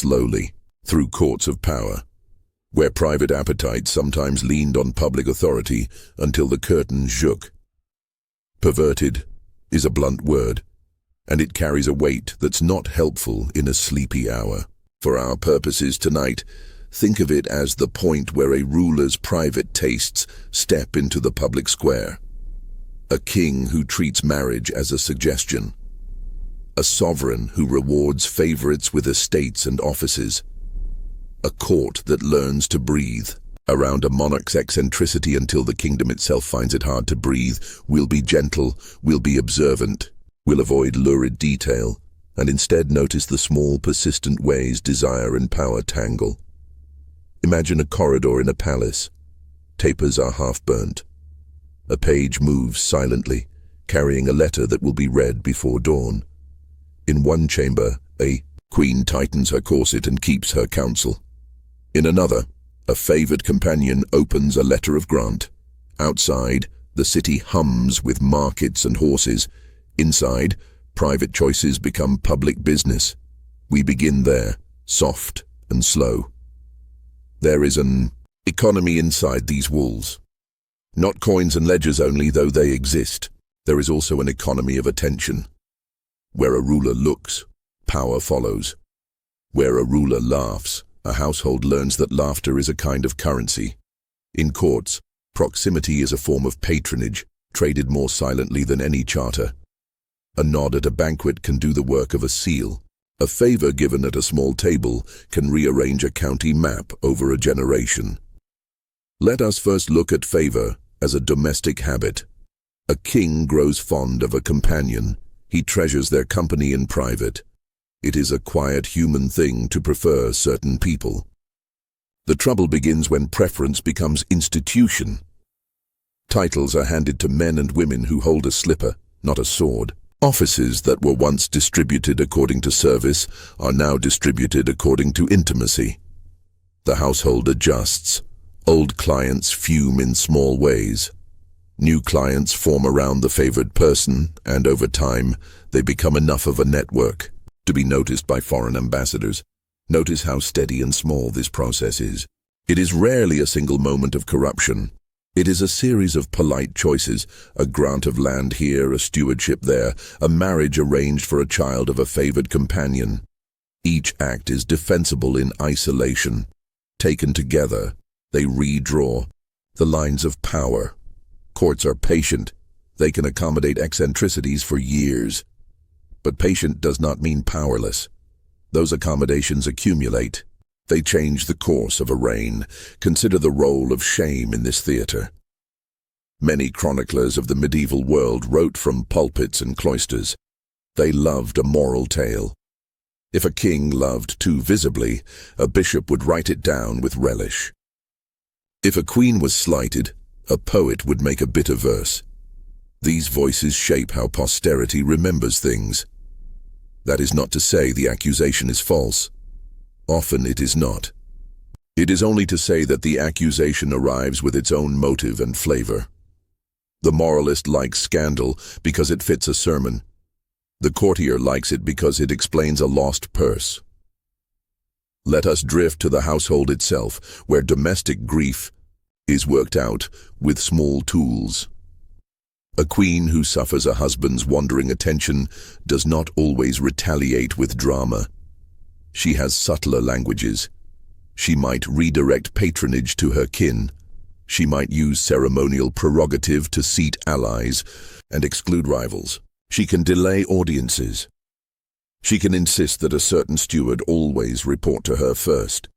slowly, through courts of power, where private appetite sometimes leaned on public authority until the curtain shook. Perverted is a blunt word, and it carries a weight that's not helpful in a sleepy hour. For our purposes tonight, think of it as the point where a ruler's private tastes step into the public square. A king who treats marriage as a suggestion. A sovereign who rewards favorites with estates and offices. A court that learns to breathe. Around a monarch's eccentricity until the kingdom itself finds it hard to breathe, we'll be gentle, we'll be observant, we'll avoid lurid detail, and instead notice the small, persistent ways desire and power tangle. Imagine a corridor in a palace. Tapers are half-burnt. A page moves silently, carrying a letter that will be read before dawn. In one chamber, a queen tightens her corset and keeps her counsel. In another, a favored companion opens a letter of grant. Outside, the city hums with markets and horses. Inside, private choices become public business. We begin there, soft and slow. There is an economy inside these walls. Not coins and ledgers only, though they exist. There is also an economy of attention. Where a ruler looks, power follows. Where a ruler laughs, a household learns that laughter is a kind of currency. In courts, proximity is a form of patronage, traded more silently than any charter. A nod at a banquet can do the work of a seal. A favor given at a small table can rearrange a county map over a generation. Let us first look at favor as a domestic habit. A king grows fond of a companion. He treasures their company in private. It is a quiet human thing to prefer certain people. The trouble begins when preference becomes institution. Titles are handed to men and women who hold a slipper, not a sword. Offices that were once distributed according to service are now distributed according to intimacy. The household adjusts. Old clients fume in small ways. New clients form around the favored person, and over time, they become enough of a network to be noticed by foreign ambassadors. Notice how steady and small this process is. It is rarely a single moment of corruption. It is a series of polite choices, a grant of land here, a stewardship there, a marriage arranged for a child of a favored companion. Each act is defensible in isolation. Taken together, they redraw the lines of power. Courts are patient. They can accommodate eccentricities for years. But patient does not mean powerless. Those accommodations accumulate. They change the course of a reign. Consider the role of shame in this theater. Many chroniclers of the medieval world wrote from pulpits and cloisters. They loved a moral tale. If a king loved too visibly, a bishop would write it down with relish. If a queen was slighted, a poet would make a bitter verse. These voices shape how posterity remembers things. That is not to say the accusation is false. Often it is not. It is only to say that the accusation arrives with its own motive and flavor. The moralist likes scandal because it fits a sermon. The courtier likes it because it explains a lost purse. Let us drift to the household itself, where domestic grief is worked out with small tools. A queen who suffers a husband's wandering attention does not always retaliate with drama. She has subtler languages. She might redirect patronage to her kin. She might use ceremonial prerogative to seat allies and exclude rivals. She can delay audiences. She can insist that a certain steward always report to her first.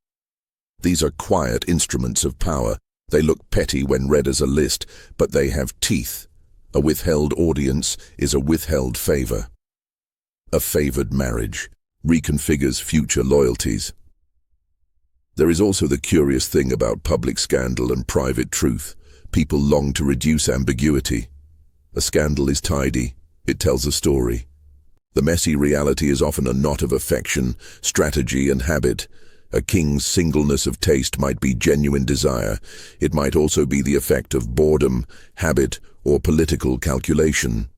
These are quiet instruments of power. They look petty when read as a list, but they have teeth. A withheld audience is a withheld favor. A favored marriage reconfigures future loyalties. There is also the curious thing about public scandal and private truth. People long to reduce ambiguity. A scandal is tidy. It tells a story. The messy reality is often a knot of affection, strategy, and habit. A king's singleness of taste might be genuine desire. It might also be the effect of boredom, habit, or political calculation.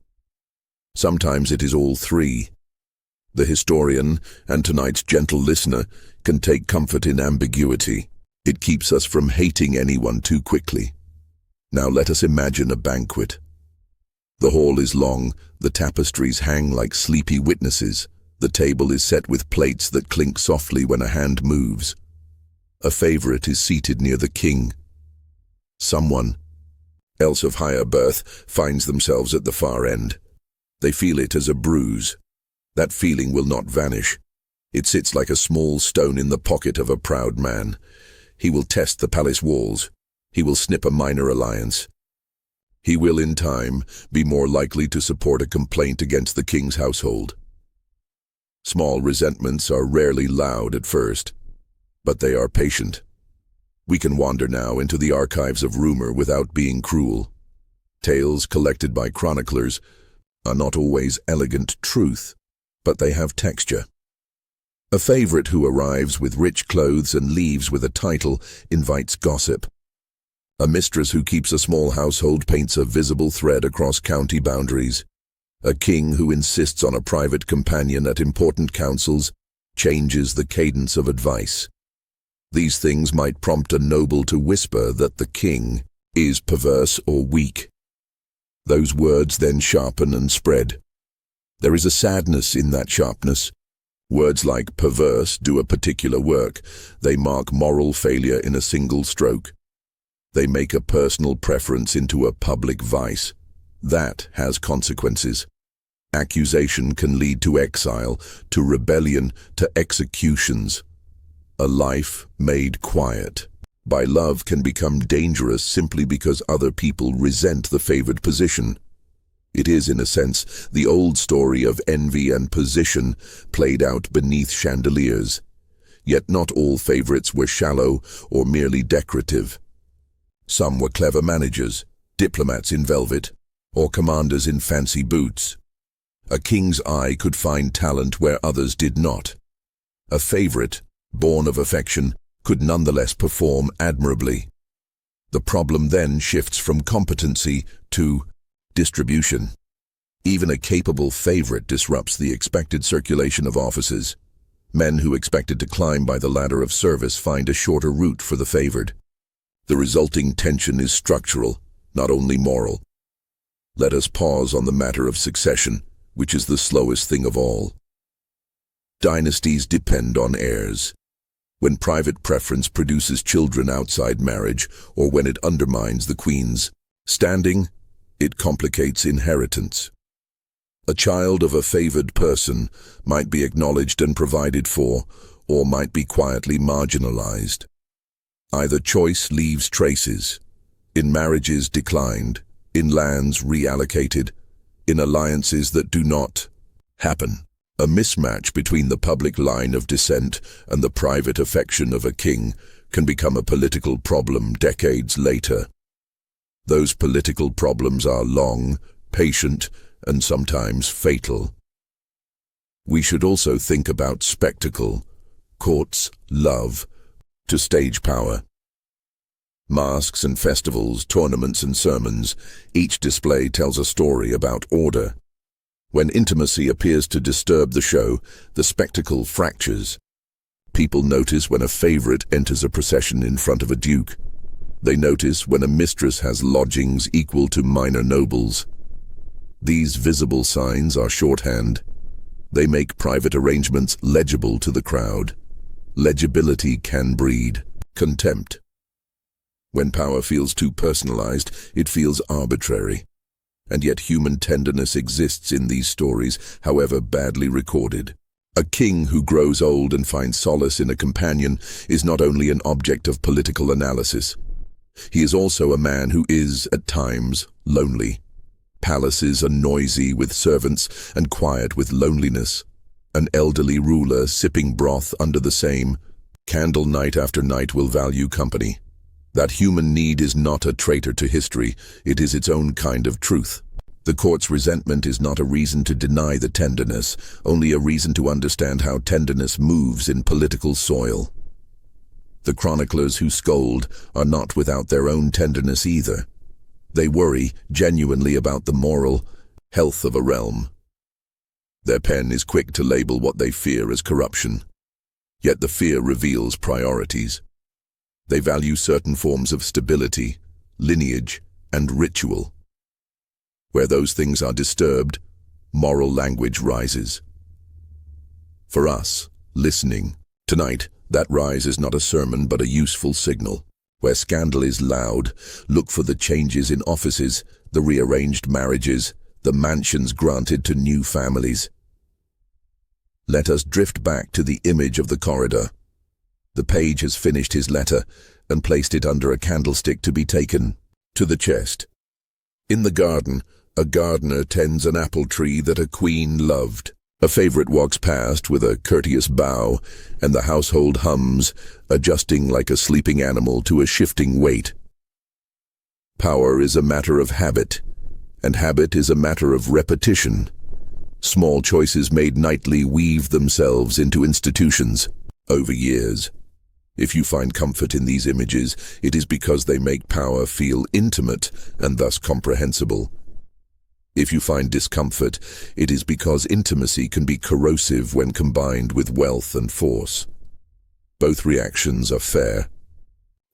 Sometimes it is all three. The historian, and tonight's gentle listener, can take comfort in ambiguity. It keeps us from hating anyone too quickly. Now let us imagine a banquet. The hall is long, the tapestries hang like sleepy witnesses, the table is set with plates that clink softly when a hand moves. A favorite is seated near the king. Someone else of higher birth finds themselves at the far end. They feel it as a bruise. That feeling will not vanish. It sits like a small stone in the pocket of a proud man. He will test the palace walls. He will snip a minor alliance. He will, in time, be more likely to support a complaint against the king's household. Small resentments are rarely loud at first, but they are patient. We can wander now into the archives of rumor without being cruel. Tales collected by chroniclers are not always elegant truth, but they have texture. A favorite who arrives with rich clothes and leaves with a title invites gossip. A mistress who keeps a small household paints a visible thread across county boundaries. A king who insists on a private companion at important councils changes the cadence of advice. These things might prompt a noble to whisper that the king is perverse or weak. Those words then sharpen and spread. There is a sadness in that sharpness. Words like perverse do a particular work. They mark moral failure in a single stroke. They make a personal preference into a public vice. That has consequences. Accusation can lead to exile, to rebellion, to executions. A life made quiet by love can become dangerous simply because other people resent the favored position. It is, in a sense, the old story of envy and position played out beneath chandeliers. Yet not all favorites were shallow or merely decorative. Some were clever managers, diplomats in velvet, or commanders in fancy boots. A king's eye could find talent where others did not. A favorite, born of affection, could nonetheless perform admirably. The problem then shifts from competency to distribution. Even a capable favorite disrupts the expected circulation of offices. Men who expected to climb by the ladder of service find a shorter route for the favored. The resulting tension is structural, not only moral. Let us pause on the matter of succession, which is the slowest thing of all. Dynasties depend on heirs. When private preference produces children outside marriage, or when it undermines the queen's standing, it complicates inheritance. A child of a favored person might be acknowledged and provided for, or might be quietly marginalized. Either choice leaves traces. In marriages declined, in lands reallocated, in alliances that do not happen. A mismatch between the public line of descent and the private affection of a king can become a political problem decades later. Those political problems are long, patient, and sometimes fatal. We should also think about spectacle, courts, love, to stage power. Masks and festivals, tournaments and sermons, each display tells a story about order. When intimacy appears to disturb the show, the spectacle fractures. People notice when a favorite enters a procession in front of a duke. They notice when a mistress has lodgings equal to minor nobles. These visible signs are shorthand. They make private arrangements legible to the crowd. Legibility can breed contempt. When power feels too personalized, it feels arbitrary. And yet human tenderness exists in these stories, however badly recorded. A king who grows old and finds solace in a companion is not only an object of political analysis. He is also a man who is, at times, lonely. Palaces are noisy with servants and quiet with loneliness. An elderly ruler sipping broth under the same candle night after night will value company. That human need is not a traitor to history, it is its own kind of truth. The court's resentment is not a reason to deny the tenderness, only a reason to understand how tenderness moves in political soil. The chroniclers who scold are not without their own tenderness either. They worry genuinely about the moral health of a realm. Their pen is quick to label what they fear as corruption. Yet the fear reveals priorities. They value certain forms of stability, lineage, and ritual. Where those things are disturbed, moral language rises. For us, listening, tonight, that rise is not a sermon but a useful signal. Where scandal is loud, look for the changes in offices, the rearranged marriages, the mansions granted to new families. Let us drift back to the image of the corridor. The page has finished his letter and placed it under a candlestick to be taken to the chest. In the garden, a gardener tends an apple tree that a queen loved. A favorite walks past with a courteous bow, and the household hums, adjusting like a sleeping animal to a shifting weight. Power is a matter of habit, and habit is a matter of repetition. Small choices made nightly weave themselves into institutions over years. If you find comfort in these images, it is because they make power feel intimate and thus comprehensible. If you find discomfort, it is because intimacy can be corrosive when combined with wealth and force. Both reactions are fair.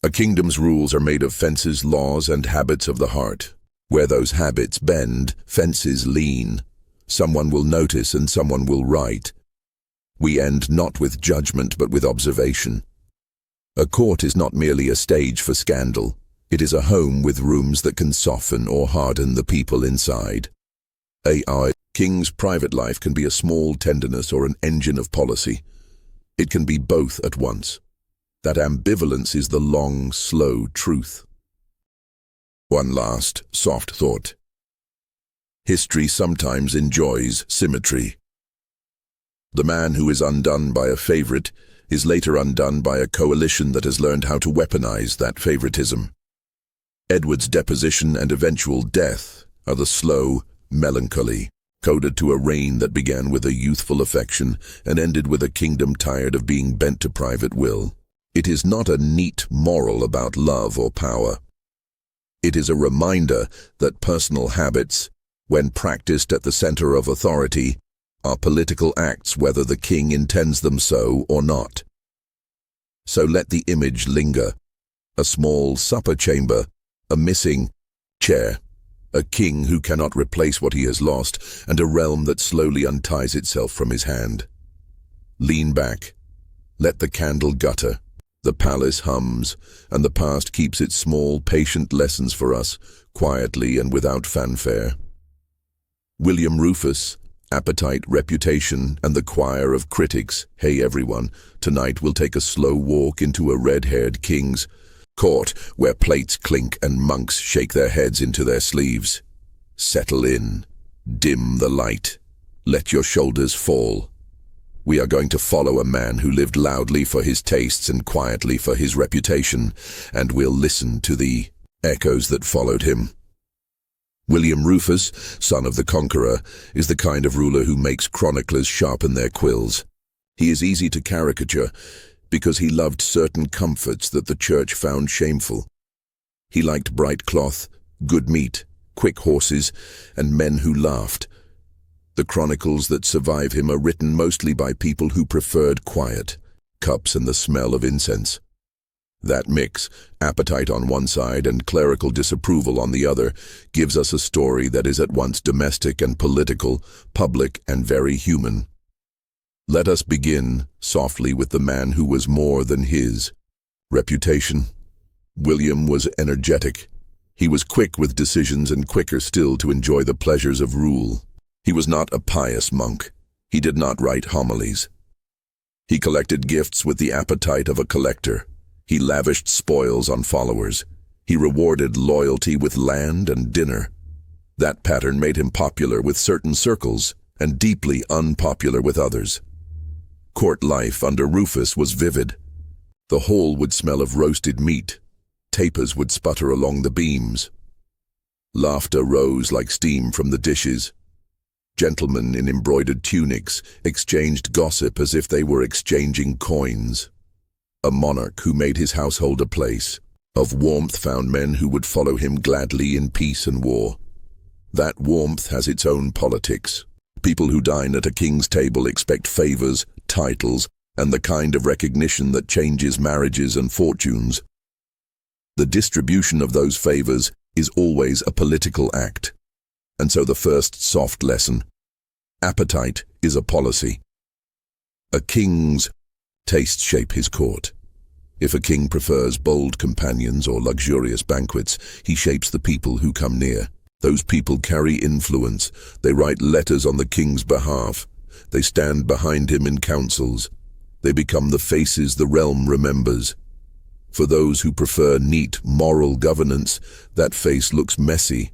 A kingdom's rules are made of fences, laws, and habits of the heart. Where those habits bend, fences lean. Someone will notice and someone will write. We end not with judgment but with observation. A court is not merely a stage for scandal. It is a home with rooms that can soften or harden the people inside. A king's private life can be a small tenderness or an engine of policy. It can be both at once. That ambivalence is the long, slow truth. One last, soft thought. History sometimes enjoys symmetry. The man who is undone by a favorite is later undone by a coalition that has learned how to weaponize that favoritism. Edward's deposition and eventual death are the slow melancholy, coded to a reign that began with a youthful affection and ended with a kingdom tired of being bent to private will. It is not a neat moral about love or power. It is a reminder that personal habits, when practiced at the center of authority, are political acts whether the king intends them so or not. So let the image linger. A small supper chamber, a missing chair, a king who cannot replace what he has lost, and a realm that slowly unties itself from his hand. Lean back. Let the candle gutter. The palace hums, and the past keeps its small, patient lessons for us, quietly and without fanfare. William Rufus, Appetite, Reputation, and the choir of critics, hey everyone, tonight we'll take a slow walk into a red-haired king's court where plates clink and monks shake their heads into their sleeves. Settle in. Dim the light. Let your shoulders fall. We are going to follow a man who lived loudly for his tastes and quietly for his reputation, and we'll listen to the echoes that followed him. William Rufus, son of the conqueror, is the kind of ruler who makes chroniclers sharpen their quills. He is easy to caricature because he loved certain comforts that the church found shameful. He liked bright cloth, good meat, quick horses, and men who laughed. The chronicles that survive him are written mostly by people who preferred quiet, cups and the smell of incense. That mix, appetite on one side and clerical disapproval on the other, gives us a story that is at once domestic and political, public and very human. Let us begin softly with the man who was more than his reputation. William was energetic. He was quick with decisions and quicker still to enjoy the pleasures of rule. He was not a pious monk. He did not write homilies. He collected gifts with the appetite of a collector. He lavished spoils on followers. He rewarded loyalty with land and dinner. That pattern made him popular with certain circles and deeply unpopular with others. Court life under Rufus was vivid. The hall would smell of roasted meat. Tapers would sputter along the beams. Laughter rose like steam from the dishes. Gentlemen in embroidered tunics exchanged gossip as if they were exchanging coins. A monarch who made his household a place of warmth found men who would follow him gladly in peace and war. That warmth has its own politics. People who dine at a king's table expect favors, titles, and the kind of recognition that changes marriages and fortunes. The distribution of those favors is always a political act. And so the first soft lesson: appetite is a policy. A king's tastes shape his court. If a king prefers bold companions or luxurious banquets, he shapes the people who come near. Those people carry influence. They write letters on the king's behalf. They stand behind him in councils. They become the faces the realm remembers. For those who prefer neat, moral governance, that face looks messy.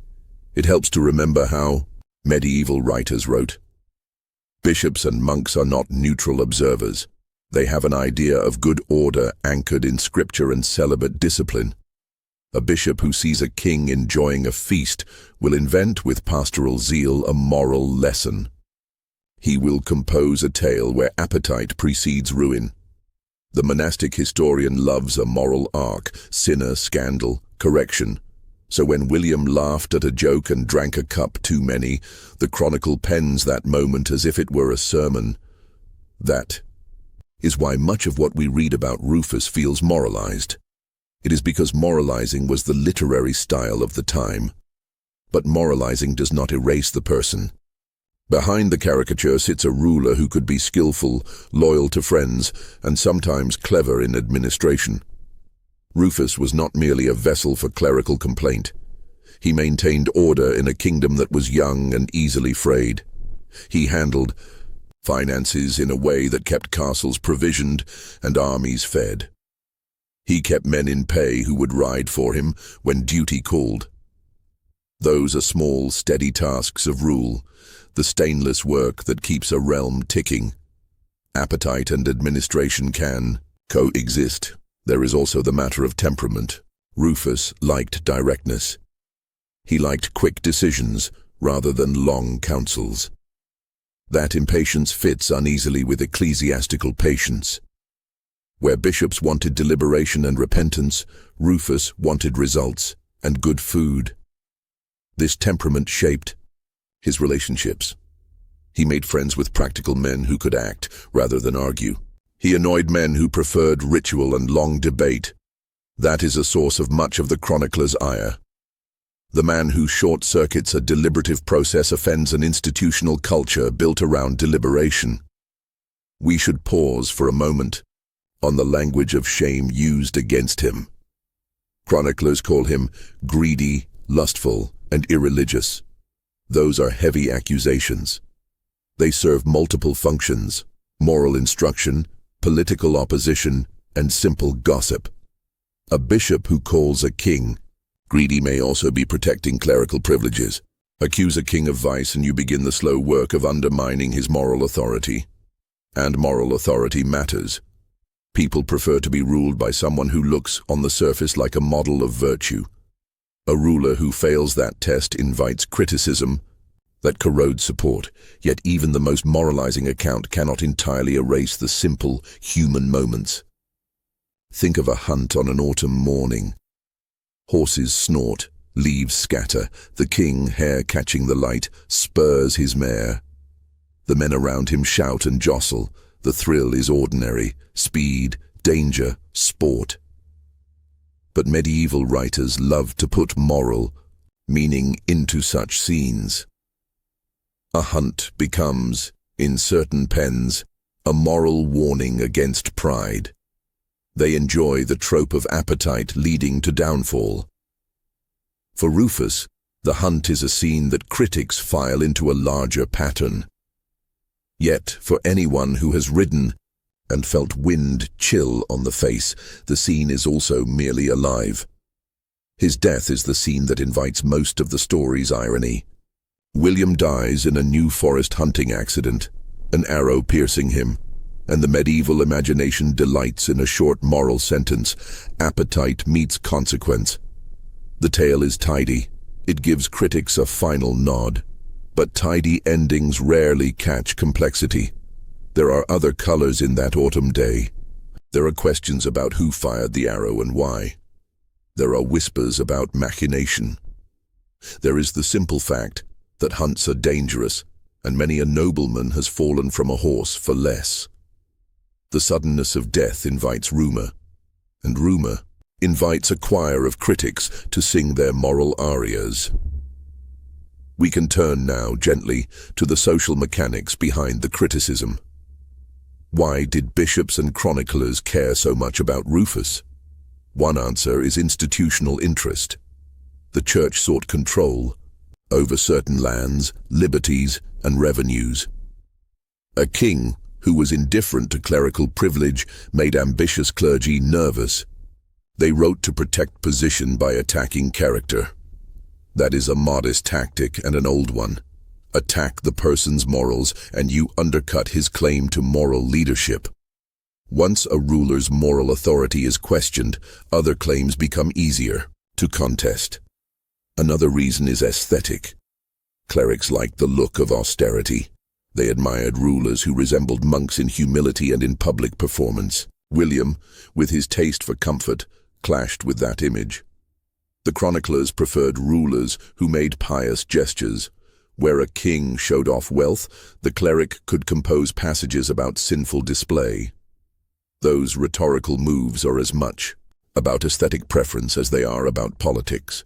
It helps to remember how medieval writers wrote. Bishops and monks are not neutral observers. They have an idea of good order anchored in scripture and celibate discipline. A bishop who sees a king enjoying a feast will invent with pastoral zeal a moral lesson. He will compose a tale where appetite precedes ruin. The monastic historian loves a moral arc: sinner, scandal, correction. So when William laughed at a joke and drank a cup too many, the chronicle pens that moment as if it were a sermon. That is why much of what we read about Rufus feels moralized. It is because moralizing was the literary style of the time. But moralizing does not erase the person. Behind the caricature sits a ruler who could be skillful, loyal to friends, and sometimes clever in administration. Rufus was not merely a vessel for clerical complaint. He maintained order in a kingdom that was young and easily frayed. He handled finances in a way that kept castles provisioned and armies fed. He kept men in pay who would ride for him when duty called. Those are small, steady tasks of rule, the stainless work that keeps a realm ticking. Appetite and administration can coexist. There is also the matter of temperament. Rufus liked directness. He liked quick decisions rather than long counsels. That impatience fits uneasily with ecclesiastical patience. Where bishops wanted deliberation and repentance, Rufus wanted results and good food. This temperament shaped his relationships. He made friends with practical men who could act rather than argue. He annoyed men who preferred ritual and long debate. That is a source of much of the chronicler's ire. The man who short-circuits a deliberative process offends an institutional culture built around deliberation. We should pause for a moment on the language of shame used against him. Chroniclers call him greedy, lustful, and irreligious. Those are heavy accusations. They serve multiple functions: moral instruction, political opposition, and simple gossip. A bishop who calls a king greedy may also be protecting clerical privileges. Accuse a king of vice and you begin the slow work of undermining his moral authority. And moral authority matters. People prefer to be ruled by someone who looks, on the surface, like a model of virtue. A ruler who fails that test invites criticism that corrodes support, yet even the most moralizing account cannot entirely erase the simple human moments. Think of a hunt on an autumn morning. Horses snort, leaves scatter. The king, hair catching the light, spurs his mare. The men around him shout and jostle. The thrill is ordinary: speed, danger, sport. But medieval writers loved to put moral meaning into such scenes. A hunt becomes, in certain pens, a moral warning against pride. They enjoy the trope of appetite leading to downfall. For Rufus, the hunt is a scene that critics file into a larger pattern. Yet, for anyone who has ridden and felt wind chill on the face, the scene is also merely alive. His death is the scene that invites most of the story's irony. William dies in a New Forest hunting accident, an arrow piercing him, and the medieval imagination delights in a short moral sentence: appetite meets consequence. The tale is tidy. It gives critics a final nod. But tidy endings rarely catch complexity. There are other colors in that autumn day. There are questions about who fired the arrow and why. There are whispers about machination. There is the simple fact that hunts are dangerous, and many a nobleman has fallen from a horse for less. The suddenness of death invites rumor, and rumor invites a choir of critics to sing their moral arias. We can turn now gently to the social mechanics behind the criticism. Why did bishops and chroniclers care so much about Rufus? One answer is institutional interest. The church sought control over certain lands, liberties, and revenues. A king who was indifferent to clerical privilege made ambitious clergy nervous. They wrote to protect position by attacking character. That is a modest tactic and an old one. Attack the person's morals and you undercut his claim to moral leadership. Once a ruler's moral authority is questioned, other claims become easier to contest. Another reason is aesthetic. Clerics liked the look of austerity. They admired rulers who resembled monks in humility and in public performance. William, with his taste for comfort, clashed with that image. The chroniclers preferred rulers who made pious gestures. Where a king showed off wealth, the cleric could compose passages about sinful display. Those rhetorical moves are as much about aesthetic preference as they are about politics.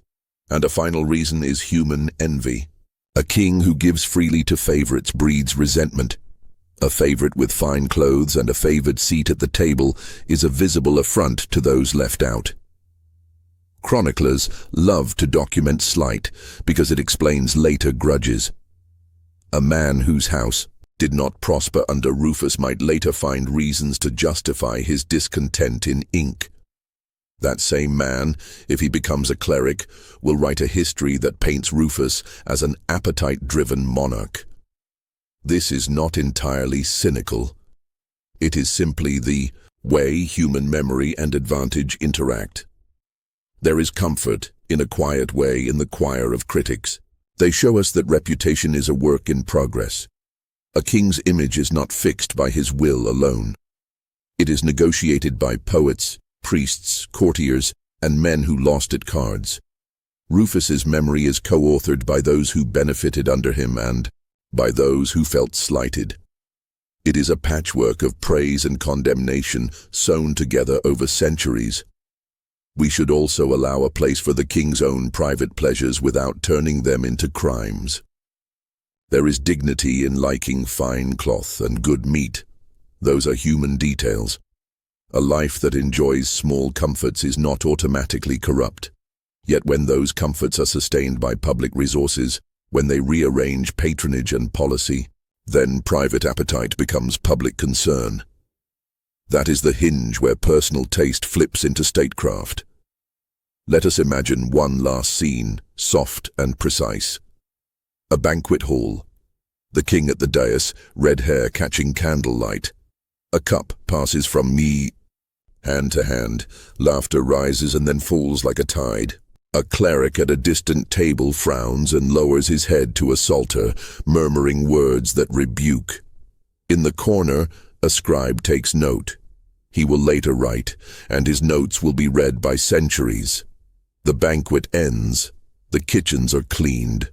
And a final reason is human envy. A king who gives freely to favorites breeds resentment. A favorite with fine clothes and a favored seat at the table is a visible affront to those left out. Chroniclers love to document slight because it explains later grudges. A man whose house did not prosper under Rufus might later find reasons to justify his discontent in ink. That same man, if he becomes a cleric, will write a history that paints Rufus as an appetite-driven monarch. This is not entirely cynical. It is simply the way human memory and advantage interact. There is comfort, in a quiet way, in the choir of critics. They show us that reputation is a work in progress. A king's image is not fixed by his will alone. It is negotiated by poets, priests, courtiers, and men who lost at cards. Rufus's memory is co-authored by those who benefited under him and by those who felt slighted. It is a patchwork of praise and condemnation sewn together over centuries. We should also allow a place for the king's own private pleasures without turning them into crimes. There is dignity in liking fine cloth and good meat. Those are human details. A life that enjoys small comforts is not automatically corrupt. Yet when those comforts are sustained by public resources, when they rearrange patronage and policy, then private appetite becomes public concern. That is the hinge where personal taste flips into statecraft. Let us imagine one last scene, soft and precise. A banquet hall. The king at the dais, red hair catching candlelight. A cup passes from hand to hand. Laughter rises and then falls like a tide. A cleric at a distant table frowns and lowers his head to a psalter, murmuring words that rebuke. In the corner, a scribe takes note. He will later write, and his notes will be read by centuries. The banquet ends. The kitchens are cleaned.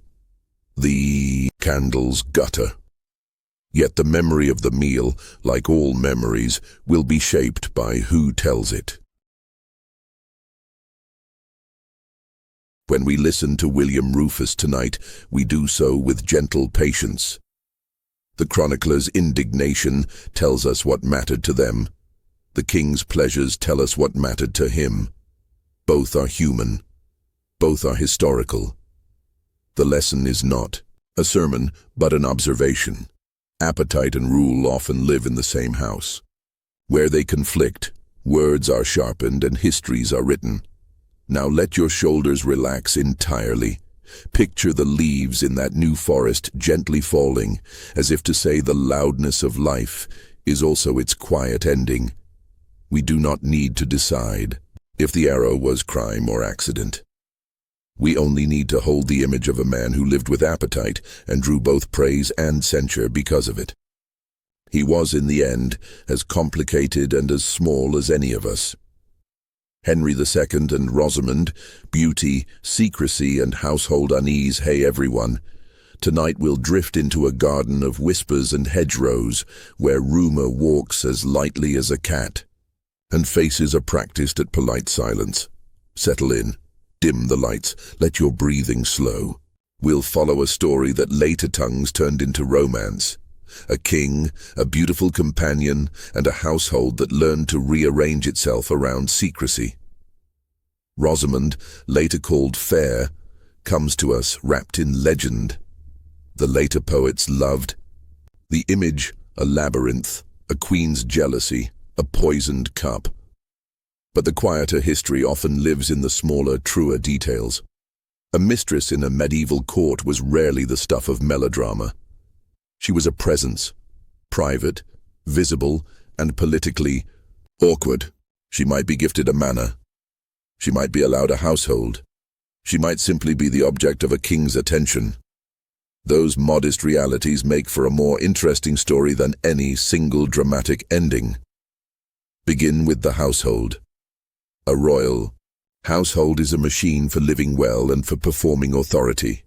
The candles gutter. Yet the memory of the meal, like all memories, will be shaped by who tells it. When we listen to William Rufus tonight, we do so with gentle patience. The chronicler's indignation tells us what mattered to them. The king's pleasures tell us what mattered to him. Both are human. Both are historical. The lesson is not a sermon, but an observation. Appetite and rule often live in the same house. Where they conflict, words are sharpened and histories are written. Now let your shoulders relax entirely. Picture the leaves in that new forest gently falling, as if to say the loudness of life is also its quiet ending. We do not need to decide if the arrow was crime or accident. We only need to hold the image of a man who lived with appetite and drew both praise and censure because of it. He was, in the end, as complicated and as small as any of us. Henry II and Rosamond, beauty, secrecy, and household unease, hey everyone. Tonight we'll drift into a garden of whispers and hedgerows, where rumor walks as lightly as a cat, and faces are practiced at polite silence. Settle in, dim the lights, let your breathing slow. We'll follow a story that later tongues turned into romance. A king, a beautiful companion, and a household that learned to rearrange itself around secrecy. Rosamond, later called Fair, comes to us wrapped in legend. The later poets loved. The image, a labyrinth, a queen's jealousy, a poisoned cup. But the quieter history often lives in the smaller, truer details. A mistress in a medieval court was rarely the stuff of melodrama. She was a presence, private, visible, and politically awkward. She might be gifted a manor. She might be allowed a household. She might simply be the object of a king's attention. Those modest realities make for a more interesting story than any single dramatic ending. Begin with the household. A royal household is a machine for living well and for performing authority.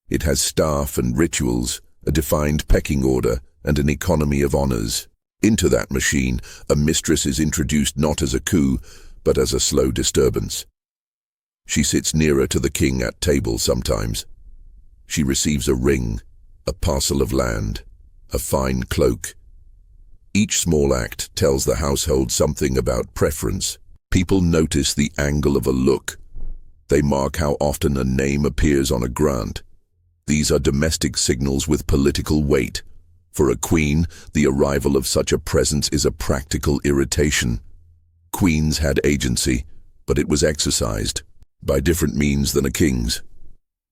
It has staff and rituals, a defined pecking order, and an economy of honors. Into that machine, a mistress is introduced not as a coup, but as a slow disturbance. She sits nearer to the king at table sometimes. She receives a ring, a parcel of land, a fine cloak. Each small act tells the household something about preference. People notice the angle of a look. They mark how often a name appears on a grant. These are domestic signals with political weight. For a queen, the arrival of such a presence is a practical irritation. Queens had agency, but it was exercised by different means than a king's.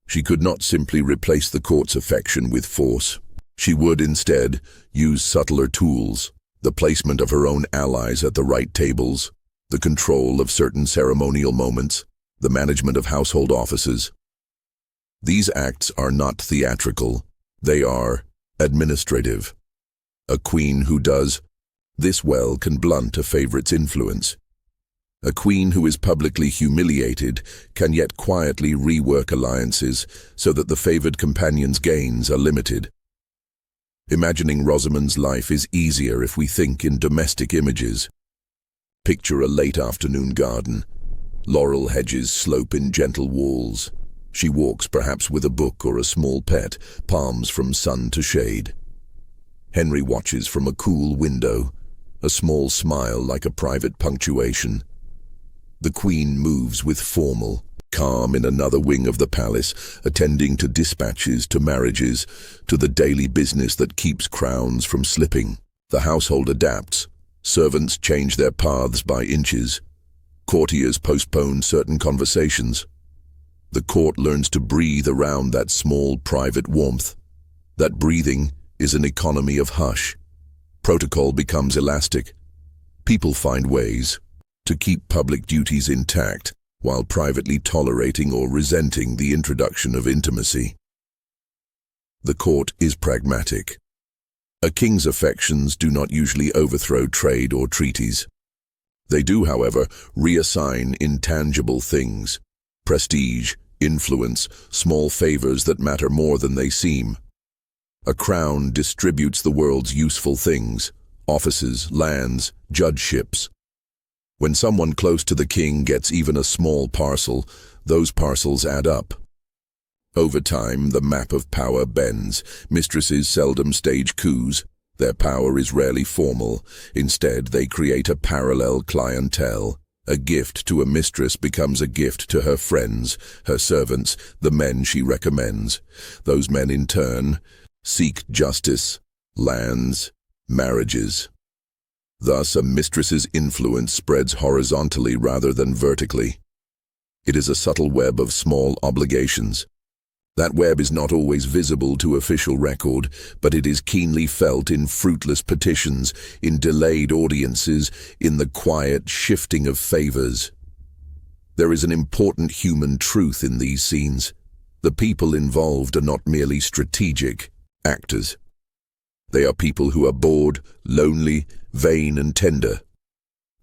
She could not simply replace the court's affection with force. She would instead use subtler tools, the placement of her own allies at the right tables, the control of certain ceremonial moments, the management of household offices. These acts are not theatrical, they are administrative. A queen who does this well can blunt a favorite's influence. A queen who is publicly humiliated can yet quietly rework alliances so that the favored companion's gains are limited. Imagining Rosamond's life is easier if we think in domestic images. Picture a late afternoon garden. Laurel hedges slope in gentle walls. She walks perhaps with a book or a small pet, palms from sun to shade. Henry watches from a cool window, a small smile like a private punctuation. The queen moves with formal calm in another wing of the palace, attending to dispatches, to marriages, to the daily business that keeps crowns from slipping. The household adapts. Servants change their paths by inches. Courtiers postpone certain conversations. The court learns to breathe around that small private warmth. That breathing is an economy of hush. Protocol becomes elastic. People find ways to keep public duties intact while privately tolerating or resenting the introduction of intimacy. The court is pragmatic. A king's affections do not usually overthrow trade or treaties. They do, however, reassign intangible things: prestige, influence, small favors that matter more than they seem. A crown distributes the world's useful things: offices, lands, judgeships. When someone close to the king gets even a small parcel, those parcels add up. Over time, the map of power bends. Mistresses seldom stage coups. Their power is rarely formal. Instead, they create a parallel clientele. A gift to a mistress becomes a gift to her friends, her servants, the men she recommends. Those men, in turn, seek justice, lands, marriages. Thus, a mistress's influence spreads horizontally rather than vertically. It is a subtle web of small obligations. That web is not always visible to official record, but it is keenly felt in fruitless petitions, in delayed audiences, in the quiet shifting of favors. There is an important human truth in these scenes. The people involved are not merely strategic actors. They are people who are bored, lonely, vain and tender.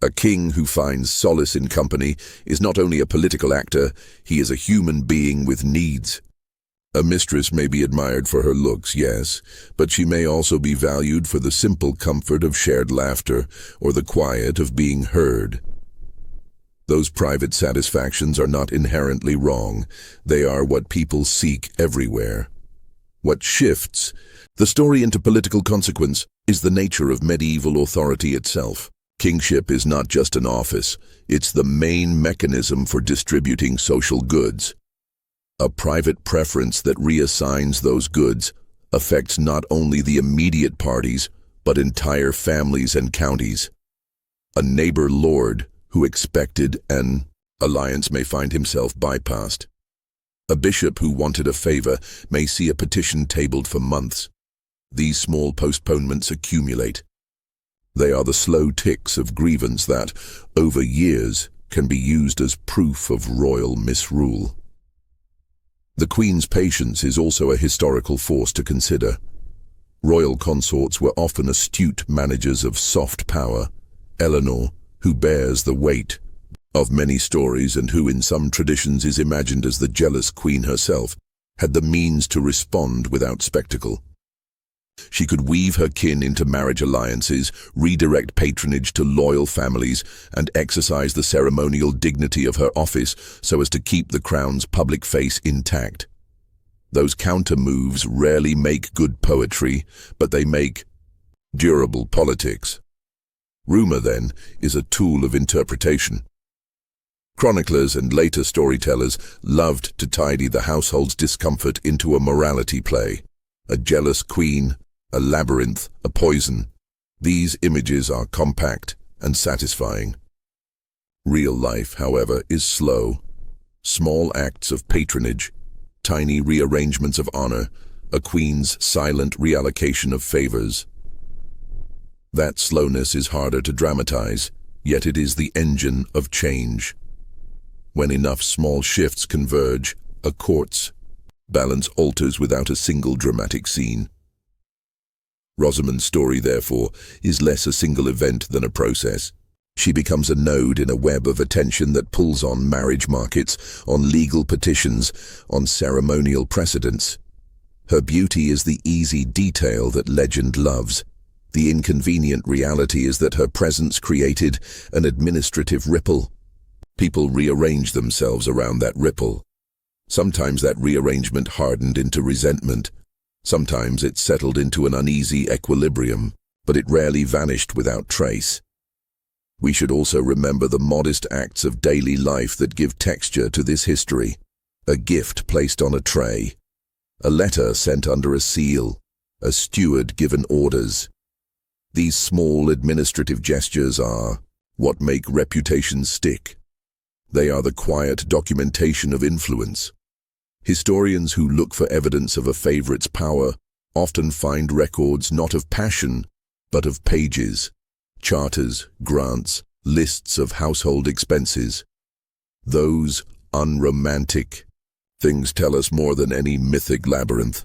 A king who finds solace in company is not only a political actor, he is a human being with needs. A mistress may be admired for her looks, yes, but she may also be valued for the simple comfort of shared laughter or the quiet of being heard. Those private satisfactions are not inherently wrong. They are what people seek everywhere. What shifts the story into political consequence is the nature of medieval authority itself. Kingship is not just an office, it's the main mechanism for distributing social goods. A private preference that reassigns those goods affects not only the immediate parties, but entire families and counties. A neighbor lord who expected an alliance may find himself bypassed. A bishop who wanted a favor may see a petition tabled for months. These small postponements accumulate. They are the slow ticks of grievance that, over years, can be used as proof of royal misrule. The Queen's patience is also a historical force to consider. Royal consorts were often astute managers of soft power. Eleanor, who bears the weight of many stories and who in some traditions is imagined as the jealous queen herself, had the means to respond without spectacle. She could weave her kin into marriage alliances, redirect patronage to loyal families, and exercise the ceremonial dignity of her office so as to keep the crown's public face intact. Those counter-moves rarely make good poetry, but they make durable politics. Rumor, then, is a tool of interpretation. Chroniclers and later storytellers loved to tidy the household's discomfort into a morality play. A jealous queen, a labyrinth, a poison. These images are compact and satisfying. Real life, however, is slow. Small acts of patronage, tiny rearrangements of honor, a queen's silent reallocation of favors. That slowness is harder to dramatize, yet it is the engine of change. When enough small shifts converge, a court's balance alters without a single dramatic scene. Rosamond's story, therefore, is less a single event than a process. She becomes a node in a web of attention that pulls on marriage markets, on legal petitions, on ceremonial precedents. Her beauty is the easy detail that legend loves. The inconvenient reality is that her presence created an administrative ripple. People rearrange themselves around that ripple. Sometimes that rearrangement hardened into resentment. Sometimes it settled into an uneasy equilibrium, but it rarely vanished without trace. We should also remember the modest acts of daily life that give texture to this history. A gift placed on a tray, a letter sent under a seal, a steward given orders. These small administrative gestures are what make reputations stick. They are the quiet documentation of influence. Historians who look for evidence of a favorite's power often find records not of passion, but of pages, charters, grants, lists of household expenses. Those unromantic things tell us more than any mythic labyrinth.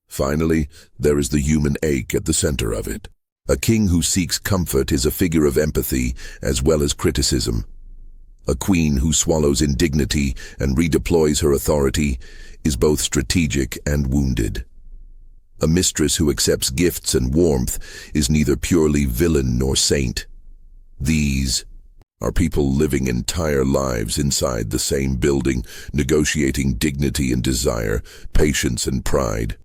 Finally, there is the human ache at the center of it. A king who seeks comfort is a figure of empathy as well as criticism. A queen who swallows indignity and redeploys her authority is both strategic and wounded. A mistress who accepts gifts and warmth is neither purely villain nor saint. These are people living entire lives inside the same building, negotiating dignity and desire, patience and pride.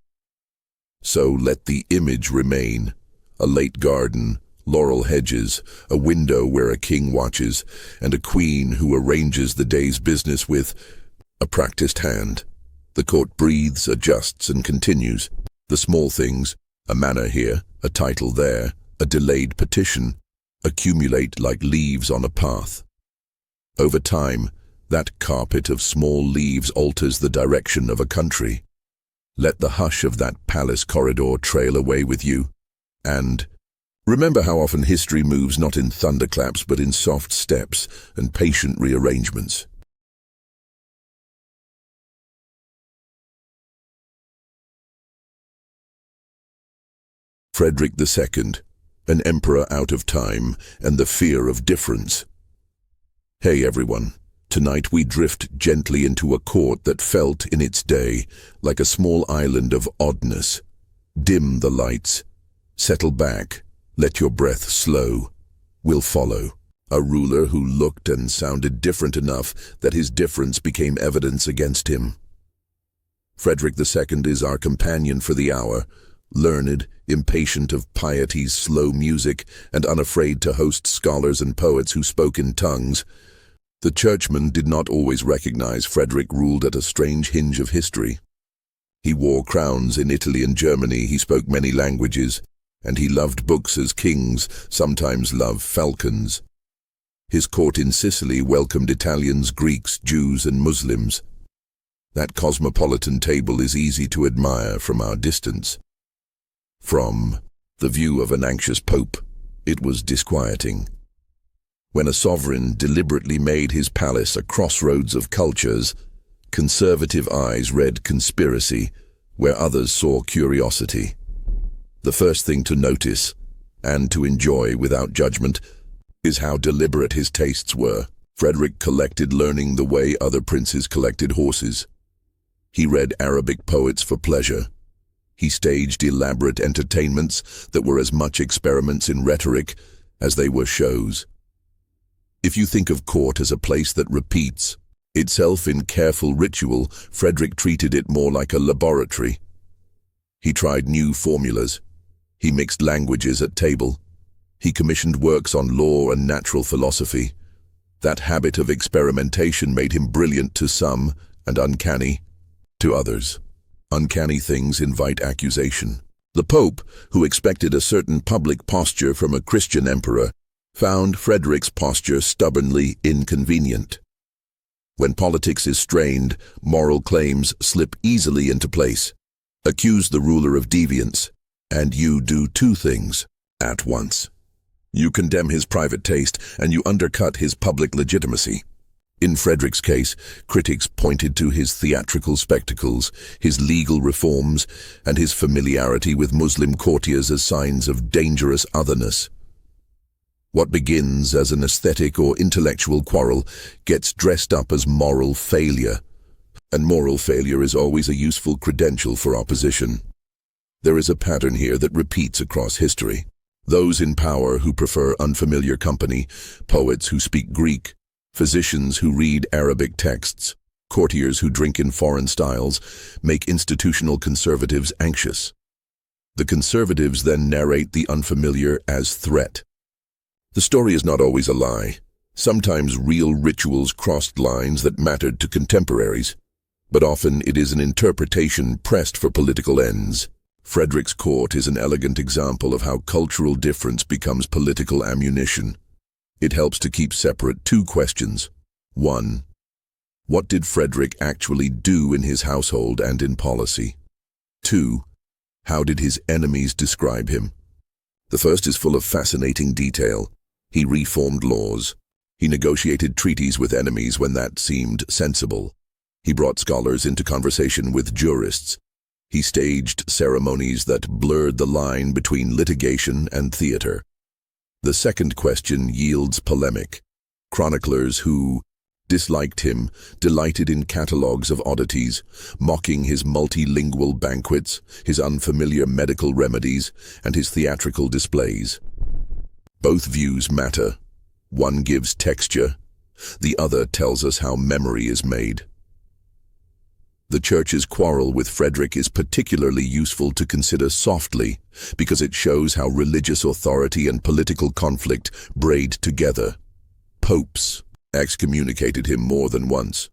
So let the image remain: a late garden, laurel hedges, a window where a king watches, and a queen who arranges the day's business with a practiced hand. The court breathes, adjusts, and continues. The small things, a manor here, a title there, a delayed petition, accumulate like leaves on a path. Over time, that carpet of small leaves alters the direction of a country. Let the hush of that palace corridor trail away with you, and remember how often history moves not in thunderclaps but in soft steps and patient rearrangements. Frederick II, an emperor out of time and the fear of difference. Hey everyone, Tonight we drift gently into a court that felt, in its day, like a small island of oddness. Dim the lights. Settle back. Let your breath slow. We'll follow. A ruler who looked and sounded different enough that his difference became evidence against him. Frederick II is our companion for the hour, learned, impatient of piety's slow music, and unafraid to host scholars and poets who spoke in tongues. The churchmen did not always recognize Frederick ruled at a strange hinge of history. He wore crowns in Italy and Germany, he spoke many languages, and he loved books as kings sometimes love falcons. His court in Sicily welcomed Italians, Greeks, Jews, and Muslims. That cosmopolitan table is easy to admire from our distance. From the view of an anxious pope, it was disquieting. When a sovereign deliberately made his palace a crossroads of cultures, conservative eyes read conspiracy where others saw curiosity. The first thing to notice, and to enjoy without judgment, is how deliberate his tastes were. Frederick collected learning the way other princes collected horses. He read Arabic poets for pleasure. He staged elaborate entertainments that were as much experiments in rhetoric as they were shows. If you think of court as a place that repeats itself in careful ritual, Frederick treated it more like a laboratory. He tried new formulas. He mixed languages at table. He commissioned works on law and natural philosophy. That habit of experimentation made him brilliant to some and uncanny to others. Uncanny things invite accusation. The Pope, who expected a certain public posture from a Christian emperor, found Frederick's posture stubbornly inconvenient. When politics is strained, moral claims slip easily into place. Accuse the ruler of deviance, and you do two things at once. You condemn his private taste, and you undercut his public legitimacy. In Frederick's case, critics pointed to his theatrical spectacles, his legal reforms, and his familiarity with Muslim courtiers as signs of dangerous otherness. What begins as an aesthetic or intellectual quarrel gets dressed up as moral failure, and moral failure is always a useful credential for opposition. There is a pattern here that repeats across history. Those in power who prefer unfamiliar company, poets who speak Greek, physicians who read Arabic texts, courtiers who drink in foreign styles, make institutional conservatives anxious. The conservatives then narrate the unfamiliar as threat. The story is not always a lie. Sometimes real rituals crossed lines that mattered to contemporaries, but often it is an interpretation pressed for political ends. Frederick's court is an elegant example of how cultural difference becomes political ammunition. It helps to keep separate two questions. 1. What did Frederick actually do in his household and in policy? 2. How did his enemies describe him? The first is full of fascinating detail. He reformed laws. He negotiated treaties with enemies when that seemed sensible. He brought scholars into conversation with jurists. He staged ceremonies that blurred the line between litigation and theater. The second question yields polemic. Chroniclers who disliked him delighted in catalogues of oddities, mocking his multilingual banquets, his unfamiliar medical remedies, and his theatrical displays. Both views matter. One gives texture, the other tells us how memory is made. The Church's quarrel with Frederick is particularly useful to consider softly because it shows how religious authority and political conflict braid together. Popes excommunicated him more than once.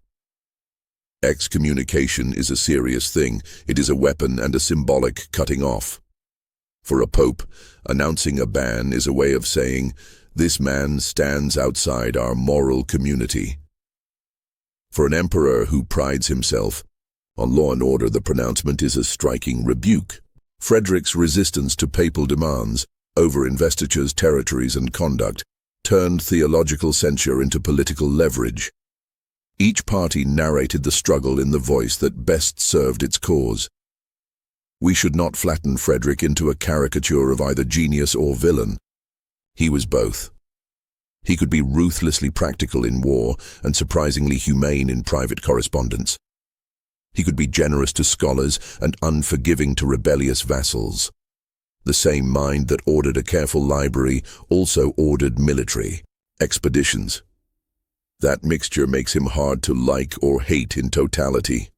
Excommunication is a serious thing. It is a weapon and a symbolic cutting off. For a pope, announcing a ban is a way of saying, "This man stands outside our moral community." For an emperor who prides himself on law and order, the pronouncement is a striking rebuke. Frederick's resistance to papal demands over investitures, territories, and conduct turned theological censure into political leverage. Each party narrated the struggle in the voice that best served its cause. We should not flatten Frederick into a caricature of either genius or villain. He was both. He could be ruthlessly practical in war and surprisingly humane in private correspondence. He could be generous to scholars and unforgiving to rebellious vassals. The same mind that ordered a careful library also ordered military expeditions. That mixture makes him hard to like or hate in totality.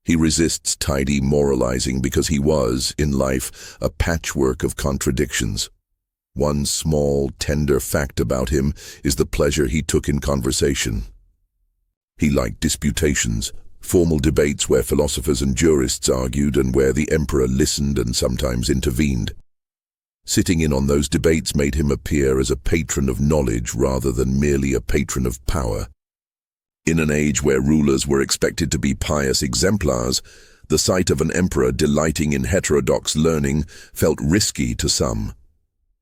He resists tidy moralizing because he was, in life, a patchwork of contradictions. One small, tender fact about him is the pleasure he took in conversation. He liked disputations, formal debates where philosophers and jurists argued and where the emperor listened and sometimes intervened. Sitting in on those debates made him appear as a patron of knowledge rather than merely a patron of power. In an age where rulers were expected to be pious exemplars, the sight of an emperor delighting in heterodox learning felt risky to some.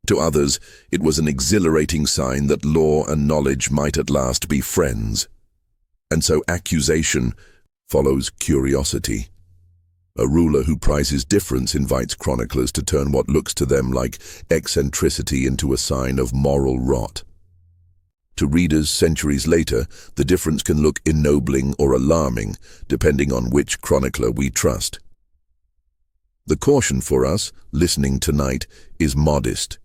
To others, it was an exhilarating sign that law and knowledge might at last be friends. And so accusation follows curiosity. A ruler who prizes difference invites chroniclers to turn what looks to them like eccentricity into a sign of moral rot. To readers centuries later, the difference can look ennobling or alarming, depending on which chronicler we trust. The caution for us, listening tonight, is modest.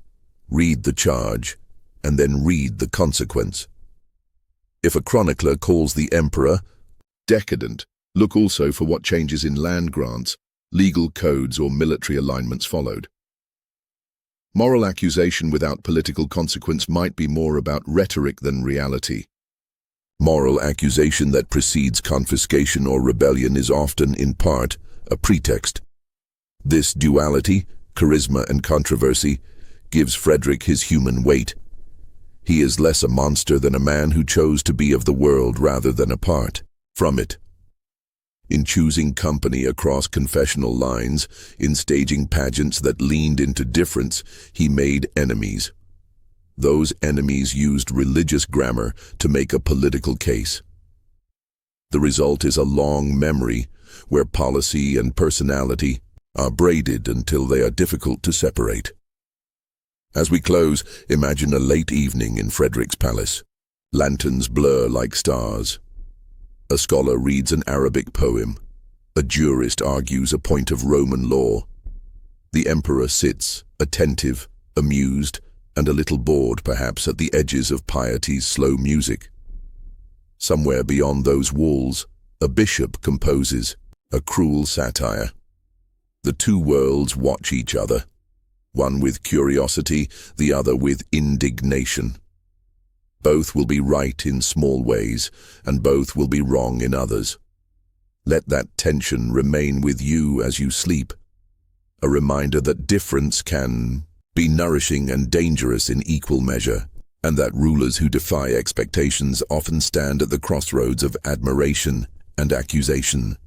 Read the charge, and then read the consequence. If a chronicler calls the emperor decadent, look also for what changes in land grants, legal codes, or military alignments followed. Moral accusation without political consequence might be more about rhetoric than reality. Moral accusation that precedes confiscation or rebellion is often, in part, a pretext. This duality, charisma and controversy, gives Frederick his human weight. He is less a monster than a man who chose to be of the world rather than apart from it. In choosing company across confessional lines, in staging pageants that leaned into difference, he made enemies. Those enemies used religious grammar to make a political case. The result is a long memory, where policy and personality are braided until they are difficult to separate. As we close, imagine a late evening in Frederick's palace. Lanterns blur like stars. A scholar reads an Arabic poem. A jurist argues a point of Roman law. The emperor sits, attentive, amused, and a little bored perhaps at the edges of piety's slow music. Somewhere beyond those walls, a bishop composes a cruel satire. The two worlds watch each other, one with curiosity, the other with indignation. Both will be right in small ways, and both will be wrong in others. Let that tension remain with you as you sleep, a reminder that difference can be nourishing and dangerous in equal measure, and that rulers who defy expectations often stand at the crossroads of admiration and accusation.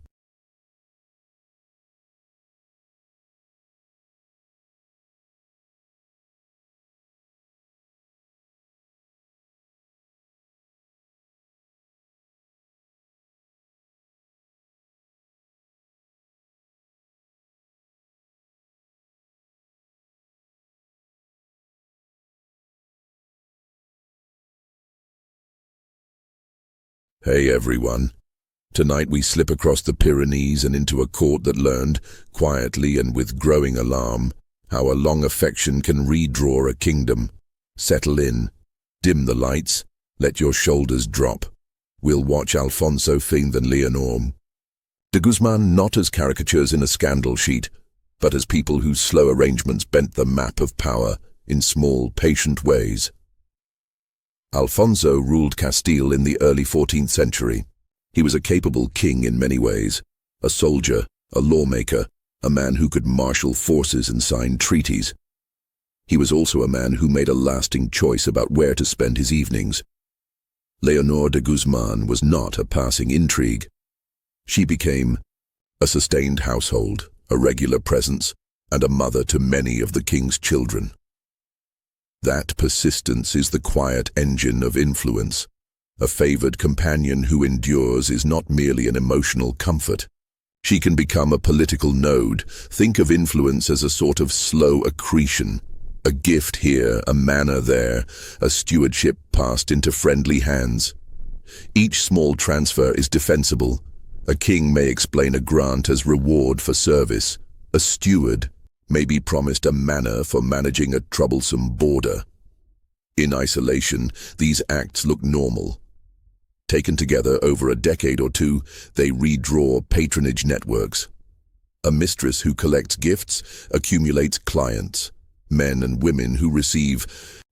Hey everyone. Tonight we slip across the Pyrenees and into a court that learned, quietly and with growing alarm, how a long affection can redraw a kingdom. Settle in, dim the lights, let your shoulders drop. We'll watch Alfonso feign than Leonor de Guzman not as caricatures in a scandal sheet, but as people whose slow arrangements bent the map of power in small, patient ways. Alfonso ruled Castile in the early 14th century. He was a capable king in many ways, a soldier, a lawmaker, a man who could marshal forces and sign treaties. He was also a man who made a lasting choice about where to spend his evenings. Leonor de Guzman was not a passing intrigue. She became a sustained household, a regular presence, and a mother to many of the king's children. That persistence is the quiet engine of influence. A favored companion who endures is not merely an emotional comfort. She can become a political node. Think of influence as a sort of slow accretion. A gift here, a manor there, a stewardship passed into friendly hands. Each small transfer is defensible. A king may explain a grant as reward for service. A steward may be promised a manor for managing a troublesome border. In isolation, these acts look normal. Taken together over a decade or two, they redraw patronage networks. A mistress who collects gifts accumulates clients, men and women who receive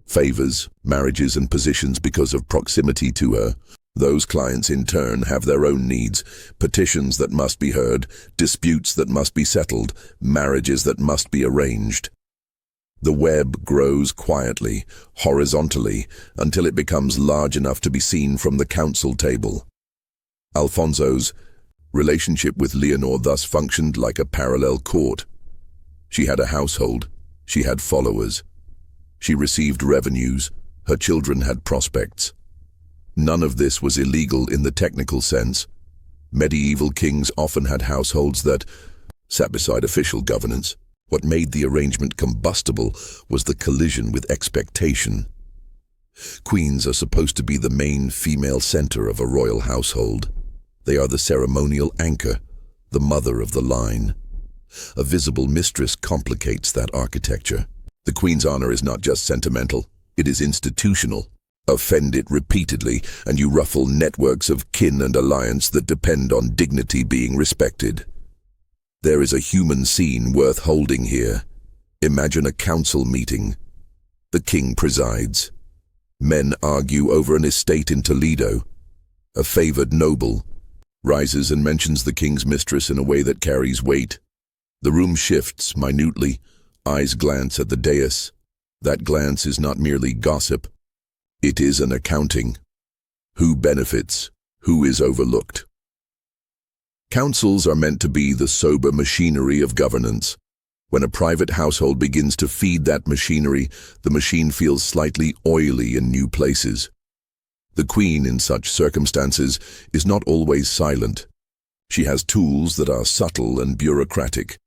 favors, marriages and positions because of proximity to her. Those clients in turn have their own needs, petitions that must be heard, disputes that must be settled, marriages that must be arranged. The web grows quietly, horizontally, until it becomes large enough to be seen from the council table. Alfonso's relationship with Leonor thus functioned like a parallel court. She had a household, she had followers. She received revenues, her children had prospects. None of this was illegal in the technical sense. Medieval kings often had households that sat beside official governance. What made the arrangement combustible was the collision with expectation. Queens are supposed to be the main female center of a royal household. They are the ceremonial anchor, the mother of the line. A visible mistress complicates that architecture. The queen's honor is not just sentimental, it is institutional. Offend it repeatedly, and you ruffle networks of kin and alliance that depend on dignity being respected. There is a human scene worth holding here. Imagine a council meeting. The king presides. Men argue over an estate in Toledo. A favored noble rises and mentions the king's mistress in a way that carries weight. The room shifts minutely. Eyes glance at the dais. That glance is not merely gossip. It is an accounting. Who benefits? Who is overlooked? Councils are meant to be the sober machinery of governance. When a private household begins to feed that machinery, the machine feels slightly oily in new places. The queen, in such circumstances, is not always silent. She has tools that are subtle and bureaucratic.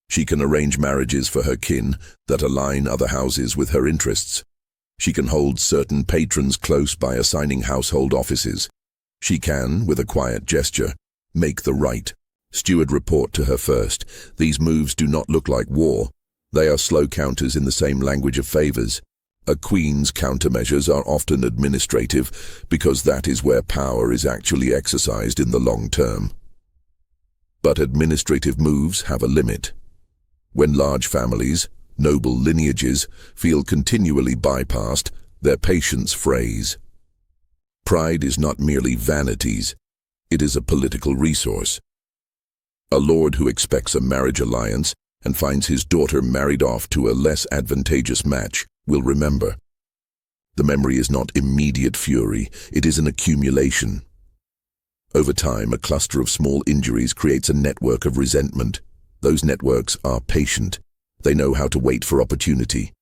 She can arrange marriages for her kin that align other houses with her interests. She can hold certain patrons close by assigning household offices. She can, with a quiet gesture, make the right steward report to her first. These moves do not look like war. They are slow counters in the same language of favors. A queen's countermeasures are often administrative because that is where power is actually exercised in the long term. But administrative moves have a limit. When large families, noble lineages, feel continually bypassed, their patience frays. Pride is not merely vanities, it is a political resource. A lord who expects a marriage alliance and finds his daughter married off to a less advantageous match will remember. The memory is not immediate fury, it is an accumulation. Over time, a cluster of small injuries creates a network of resentment. Those networks are patient. They know how to wait for opportunity.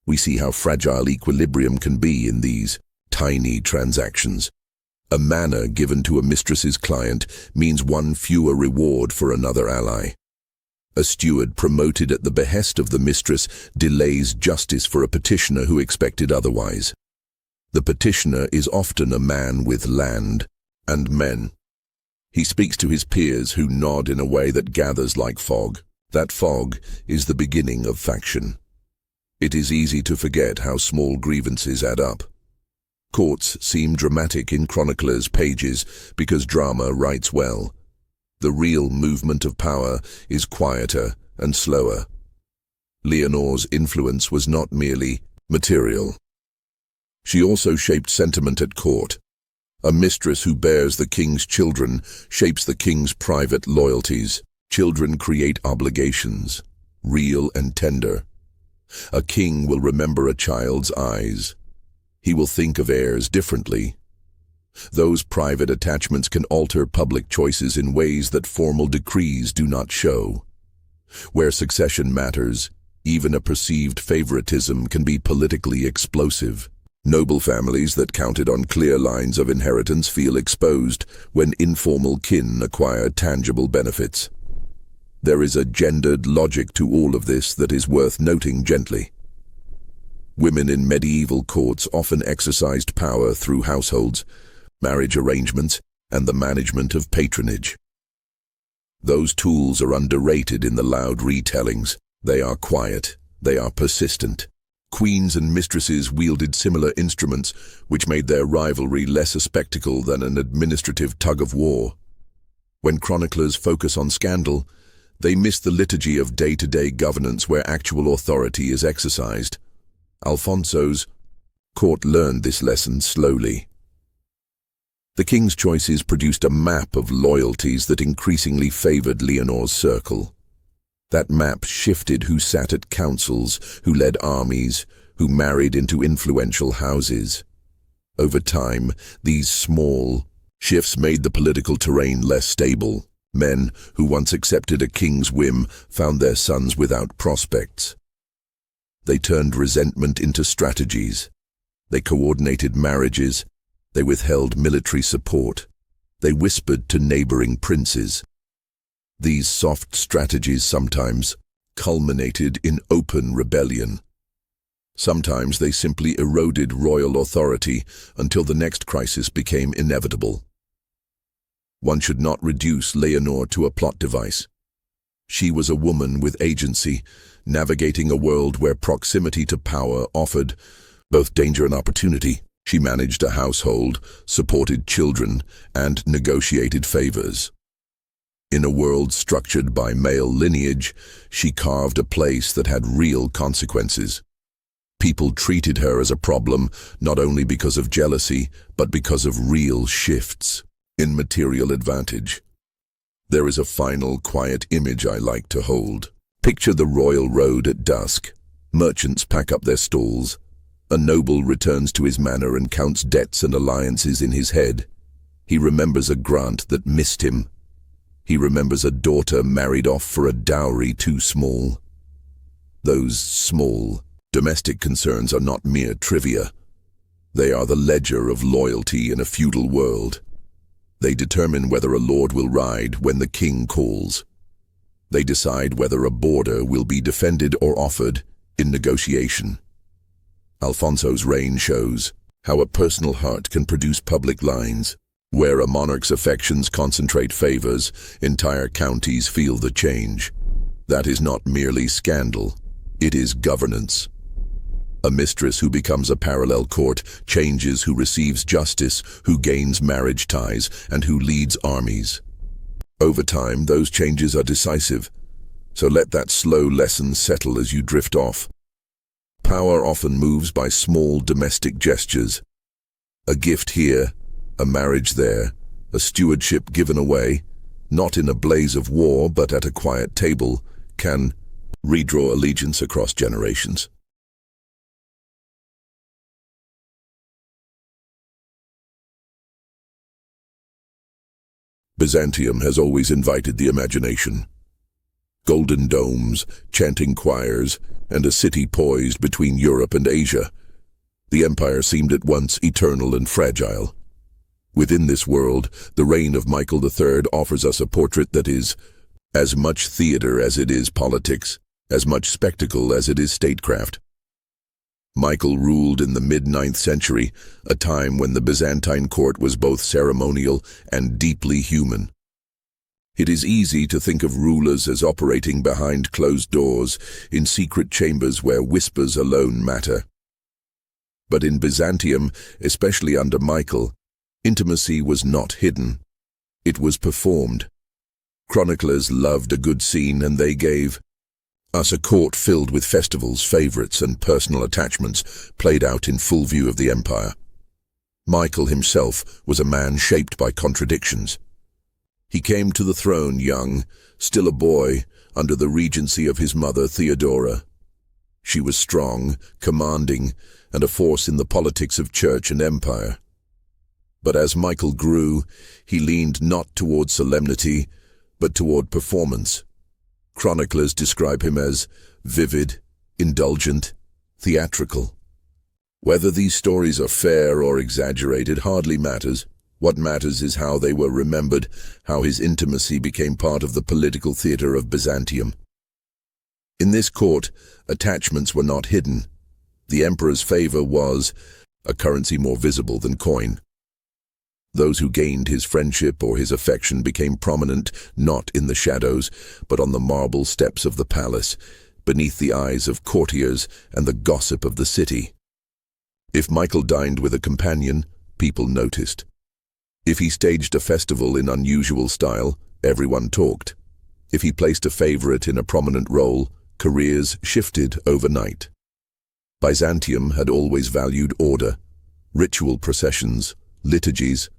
We see how fragile equilibrium can be in these tiny transactions. A manor given to a mistress's client means one fewer reward for another ally. A steward promoted at the behest of the mistress delays justice for a petitioner who expected otherwise. The petitioner is often a man with land and men. He speaks to his peers who nod in a way that gathers like fog. That fog is the beginning of faction. It is easy to forget how small grievances add up. Courts seem dramatic in chroniclers' pages because drama writes well. The real movement of power is quieter and slower. Leonor's influence was not merely material. She also shaped sentiment at court. A mistress who bears the king's children shapes the king's private loyalties. Children create obligations, real and tender. A king will remember a child's eyes. He will think of heirs differently. Those private attachments can alter public choices in ways that formal decrees do not show. Where succession matters, even a perceived favoritism can be politically explosive. Noble families that counted on clear lines of inheritance feel exposed when informal kin acquire tangible benefits. There is a gendered logic to all of this that is worth noting gently. Women in medieval courts often exercised power through households, marriage arrangements, and the management of patronage. Those tools are underrated in the loud retellings. They are quiet. They are persistent. Queens and mistresses wielded similar instruments, which made their rivalry less a spectacle than an administrative tug-of-war. When chroniclers focus on scandal, they miss the liturgy of day-to-day governance where actual authority is exercised. Alfonso's court learned this lesson slowly. The king's choices produced a map of loyalties that increasingly favored Leonor's circle. That map shifted who sat at councils, who led armies, who married into influential houses. Over time, these small shifts made the political terrain less stable. Men who once accepted a king's whim found their sons without prospects. They turned resentment into strategies. They coordinated marriages. They withheld military support. They whispered to neighboring princes. These soft strategies sometimes culminated in open rebellion. Sometimes they simply eroded royal authority until the next crisis became inevitable. One should not reduce Leonor to a plot device. She was a woman with agency, navigating a world where proximity to power offered both danger and opportunity. She managed a household, supported children, and negotiated favors. In a world structured by male lineage, she carved a place that had real consequences. People treated her as a problem not only because of jealousy, but because of real shifts in material advantage. There is a final, quiet image I like to hold. Picture the royal road at dusk. Merchants pack up their stalls. A noble returns to his manor and counts debts and alliances in his head. He remembers a grant that missed him. He remembers a daughter married off for a dowry too small. Those small, domestic concerns are not mere trivia. They are the ledger of loyalty in a feudal world. They determine whether a lord will ride when the king calls. They decide whether a border will be defended or offered in negotiation. Alfonso's reign shows how a personal heart can produce public lines. Where a monarch's affections concentrate favors, entire counties feel the change. That is not merely scandal, it is governance. A mistress who becomes a parallel court changes who receives justice, who gains marriage ties, and who leads armies. Over time, those changes are decisive, so let that slow lesson settle as you drift off. Power often moves by small domestic gestures. A gift here, a marriage there, a stewardship given away, not in a blaze of war but at a quiet table, can redraw allegiance across generations. Byzantium has always invited the imagination. Golden domes, chanting choirs, and a city poised between Europe and Asia. The empire seemed at once eternal and fragile. Within this world, the reign of Michael III offers us a portrait that is as much theater as it is politics, as much spectacle as it is statecraft. Michael ruled in the mid-9th century, a time when the Byzantine court was both ceremonial and deeply human. It is easy to think of rulers as operating behind closed doors, in secret chambers where whispers alone matter. But in Byzantium, especially under Michael, intimacy was not hidden. It was performed. Chroniclers loved a good scene, and they gave us a court filled with festivals, favorites, and personal attachments played out in full view of the empire. Michael himself was a man shaped by contradictions. He came to the throne young, still a boy, under the regency of his mother Theodora. She was strong, commanding, and a force in the politics of church and empire. But as Michael grew, he leaned not toward solemnity, but toward performance. Chroniclers describe him as vivid, indulgent, theatrical. Whether these stories are fair or exaggerated hardly matters. What matters is how they were remembered, how his intimacy became part of the political theater of Byzantium. In this court, attachments were not hidden. The emperor's favor was a currency more visible than coin. Those who gained his friendship or his affection became prominent not in the shadows, but on the marble steps of the palace, beneath the eyes of courtiers and the gossip of the city. If Michael dined with a companion, people noticed. If he staged a festival in unusual style, everyone talked. If he placed a favorite in a prominent role, careers shifted overnight. Byzantium had always valued order. Ritual processions, liturgies,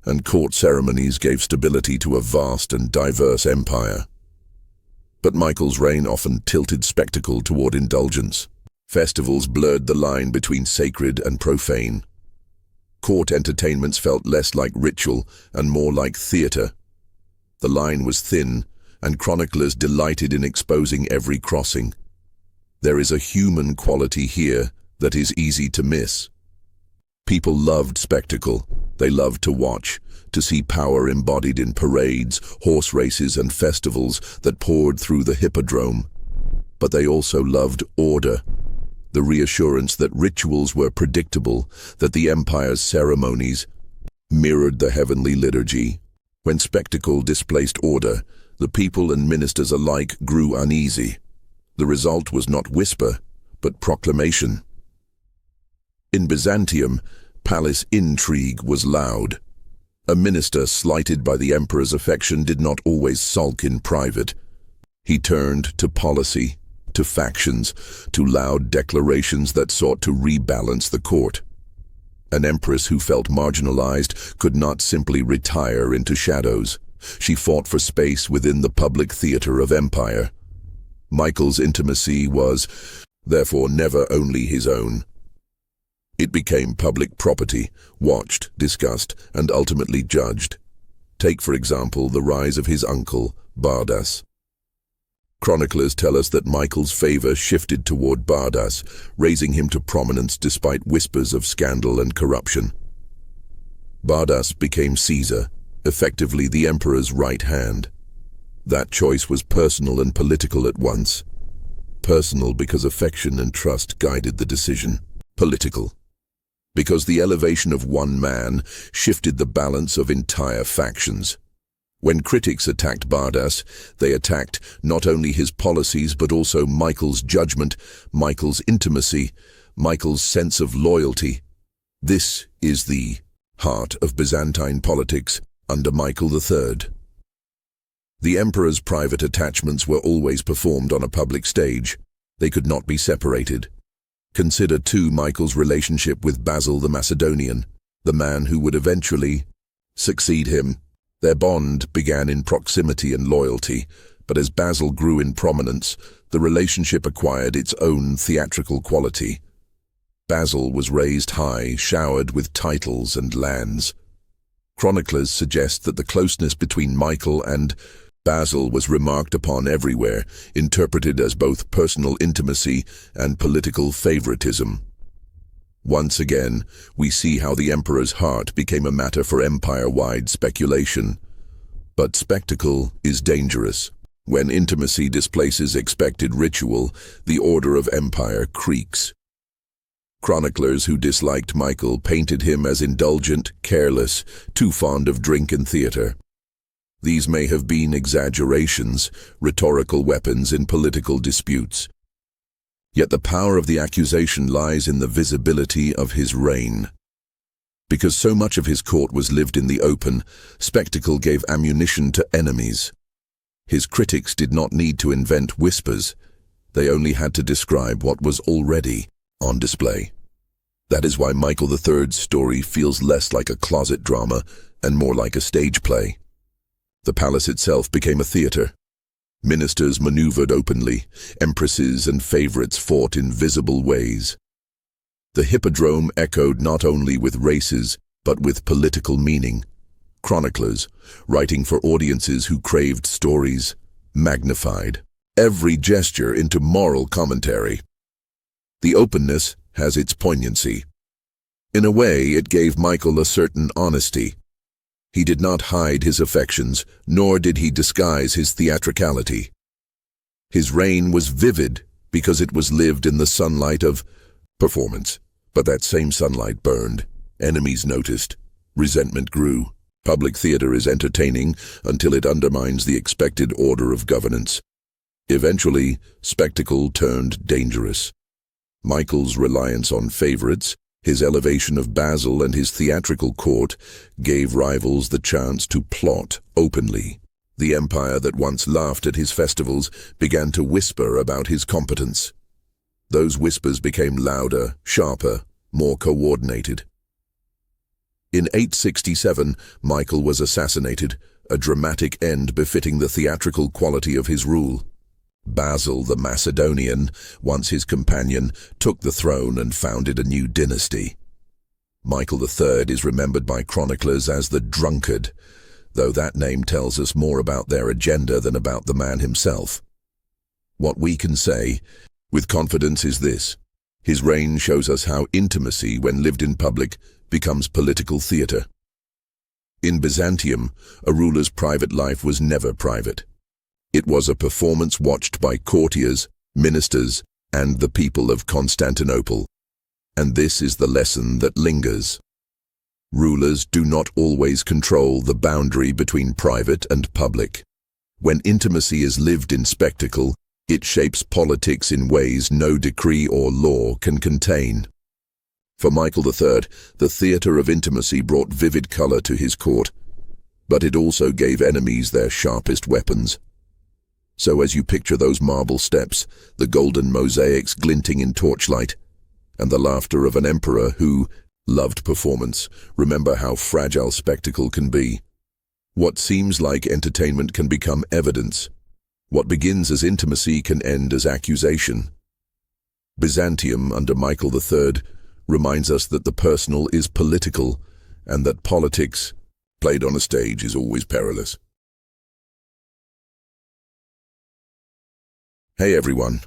and court ceremonies gave stability to a vast and diverse empire. But Michael's reign often tilted spectacle toward indulgence. Festivals blurred the line between sacred and profane. Court entertainments felt less like ritual and more like theater. The line was thin, and chroniclers delighted in exposing every crossing. There is a human quality here that is easy to miss. People loved spectacle. They loved to watch, to see power embodied in parades, horse races, and festivals that poured through the hippodrome. But they also loved order, the reassurance that rituals were predictable, that the empire's ceremonies mirrored the heavenly liturgy. When spectacle displaced order, the people and ministers alike grew uneasy. The result was not whisper, but proclamation. In Byzantium, palace intrigue was loud. A minister slighted by the emperor's affection did not always sulk in private. He turned to policy, to factions, to loud declarations that sought to rebalance the court. An empress who felt marginalized could not simply retire into shadows. She fought for space within the public theater of empire. Michael's intimacy was, therefore, never only his own. It became public property, watched, discussed, and ultimately judged. Take, for example, the rise of his uncle, Borgias. Chroniclers tell us that Michael's favor shifted toward Borgias, raising him to prominence despite whispers of scandal and corruption. Borgias became Caesar, effectively the emperor's right hand. That choice was personal and political at once. Personal because affection and trust guided the decision. Political because the elevation of one man shifted the balance of entire factions. When critics attacked Borgias, they attacked not only his policies but also Michael's judgment, Michael's intimacy, Michael's sense of loyalty. This is the heart of Byzantine politics under Michael III. The emperor's private attachments were always performed on a public stage. They could not be separated. Consider too Michael's relationship with Basil the Macedonian, the man who would eventually succeed him. Their bond began in proximity and loyalty, but as Basil grew in prominence, the relationship acquired its own theatrical quality. Basil was raised high, showered with titles and lands. Chroniclers suggest that the closeness between Michael and Basil was remarked upon everywhere, interpreted as both personal intimacy and political favoritism. Once again, we see how the emperor's heart became a matter for empire-wide speculation. But spectacle is dangerous. When intimacy displaces expected ritual, the order of empire creaks. Chroniclers who disliked Michael painted him as indulgent, careless, too fond of drink and theater. These may have been exaggerations, rhetorical weapons in political disputes. Yet the power of the accusation lies in the visibility of his reign. Because so much of his court was lived in the open, spectacle gave ammunition to enemies. His critics did not need to invent whispers. They only had to describe what was already on display. That is why Michael III's story feels less like a closet drama and more like a stage play. The palace itself became a theater. Ministers maneuvered openly, empresses and favorites fought in visible ways. The hippodrome echoed not only with races, but with political meaning. Chroniclers, writing for audiences who craved stories, magnified every gesture into moral commentary. The openness has its poignancy. In a way, it gave Michael a certain honesty. He did not hide his affections, nor did he disguise his theatricality. His reign was vivid because it was lived in the sunlight of Performance. But that same sunlight burned. Enemies noticed. Resentment grew. Public theater is entertaining until it undermines the expected order of governance. Eventually, spectacle turned dangerous. Michael's reliance on favorites, his elevation of Basil and his theatrical court, gave rivals the chance to plot openly. The empire that once laughed at his festivals began to whisper about his competence. Those whispers became louder, sharper, more coordinated. In 867, Michael was assassinated, a dramatic end befitting the theatrical quality of his rule. Basil the Macedonian, once his companion, took the throne and founded a new dynasty. Michael III is remembered by chroniclers as the drunkard, though that name tells us more about their agenda than about the man himself. What we can say with confidence is this: his reign shows us how intimacy, when lived in public, becomes political theater. In Byzantium, a ruler's private life was never private. It was a performance watched by courtiers, ministers, and the people of Constantinople. And this is the lesson that lingers. Rulers do not always control the boundary between private and public. When intimacy is lived in spectacle, it shapes politics in ways no decree or law can contain. For Michael III, the theatre of intimacy brought vivid color to his court, but it also gave enemies their sharpest weapons. So as you picture those marble steps, the golden mosaics glinting in torchlight, and the laughter of an emperor who loved performance, remember how fragile spectacle can be. What seems like entertainment can become evidence. What begins as intimacy can end as accusation. Byzantium under Michael III reminds us that the personal is political, and that politics, played on a stage, is always perilous. Hey everyone.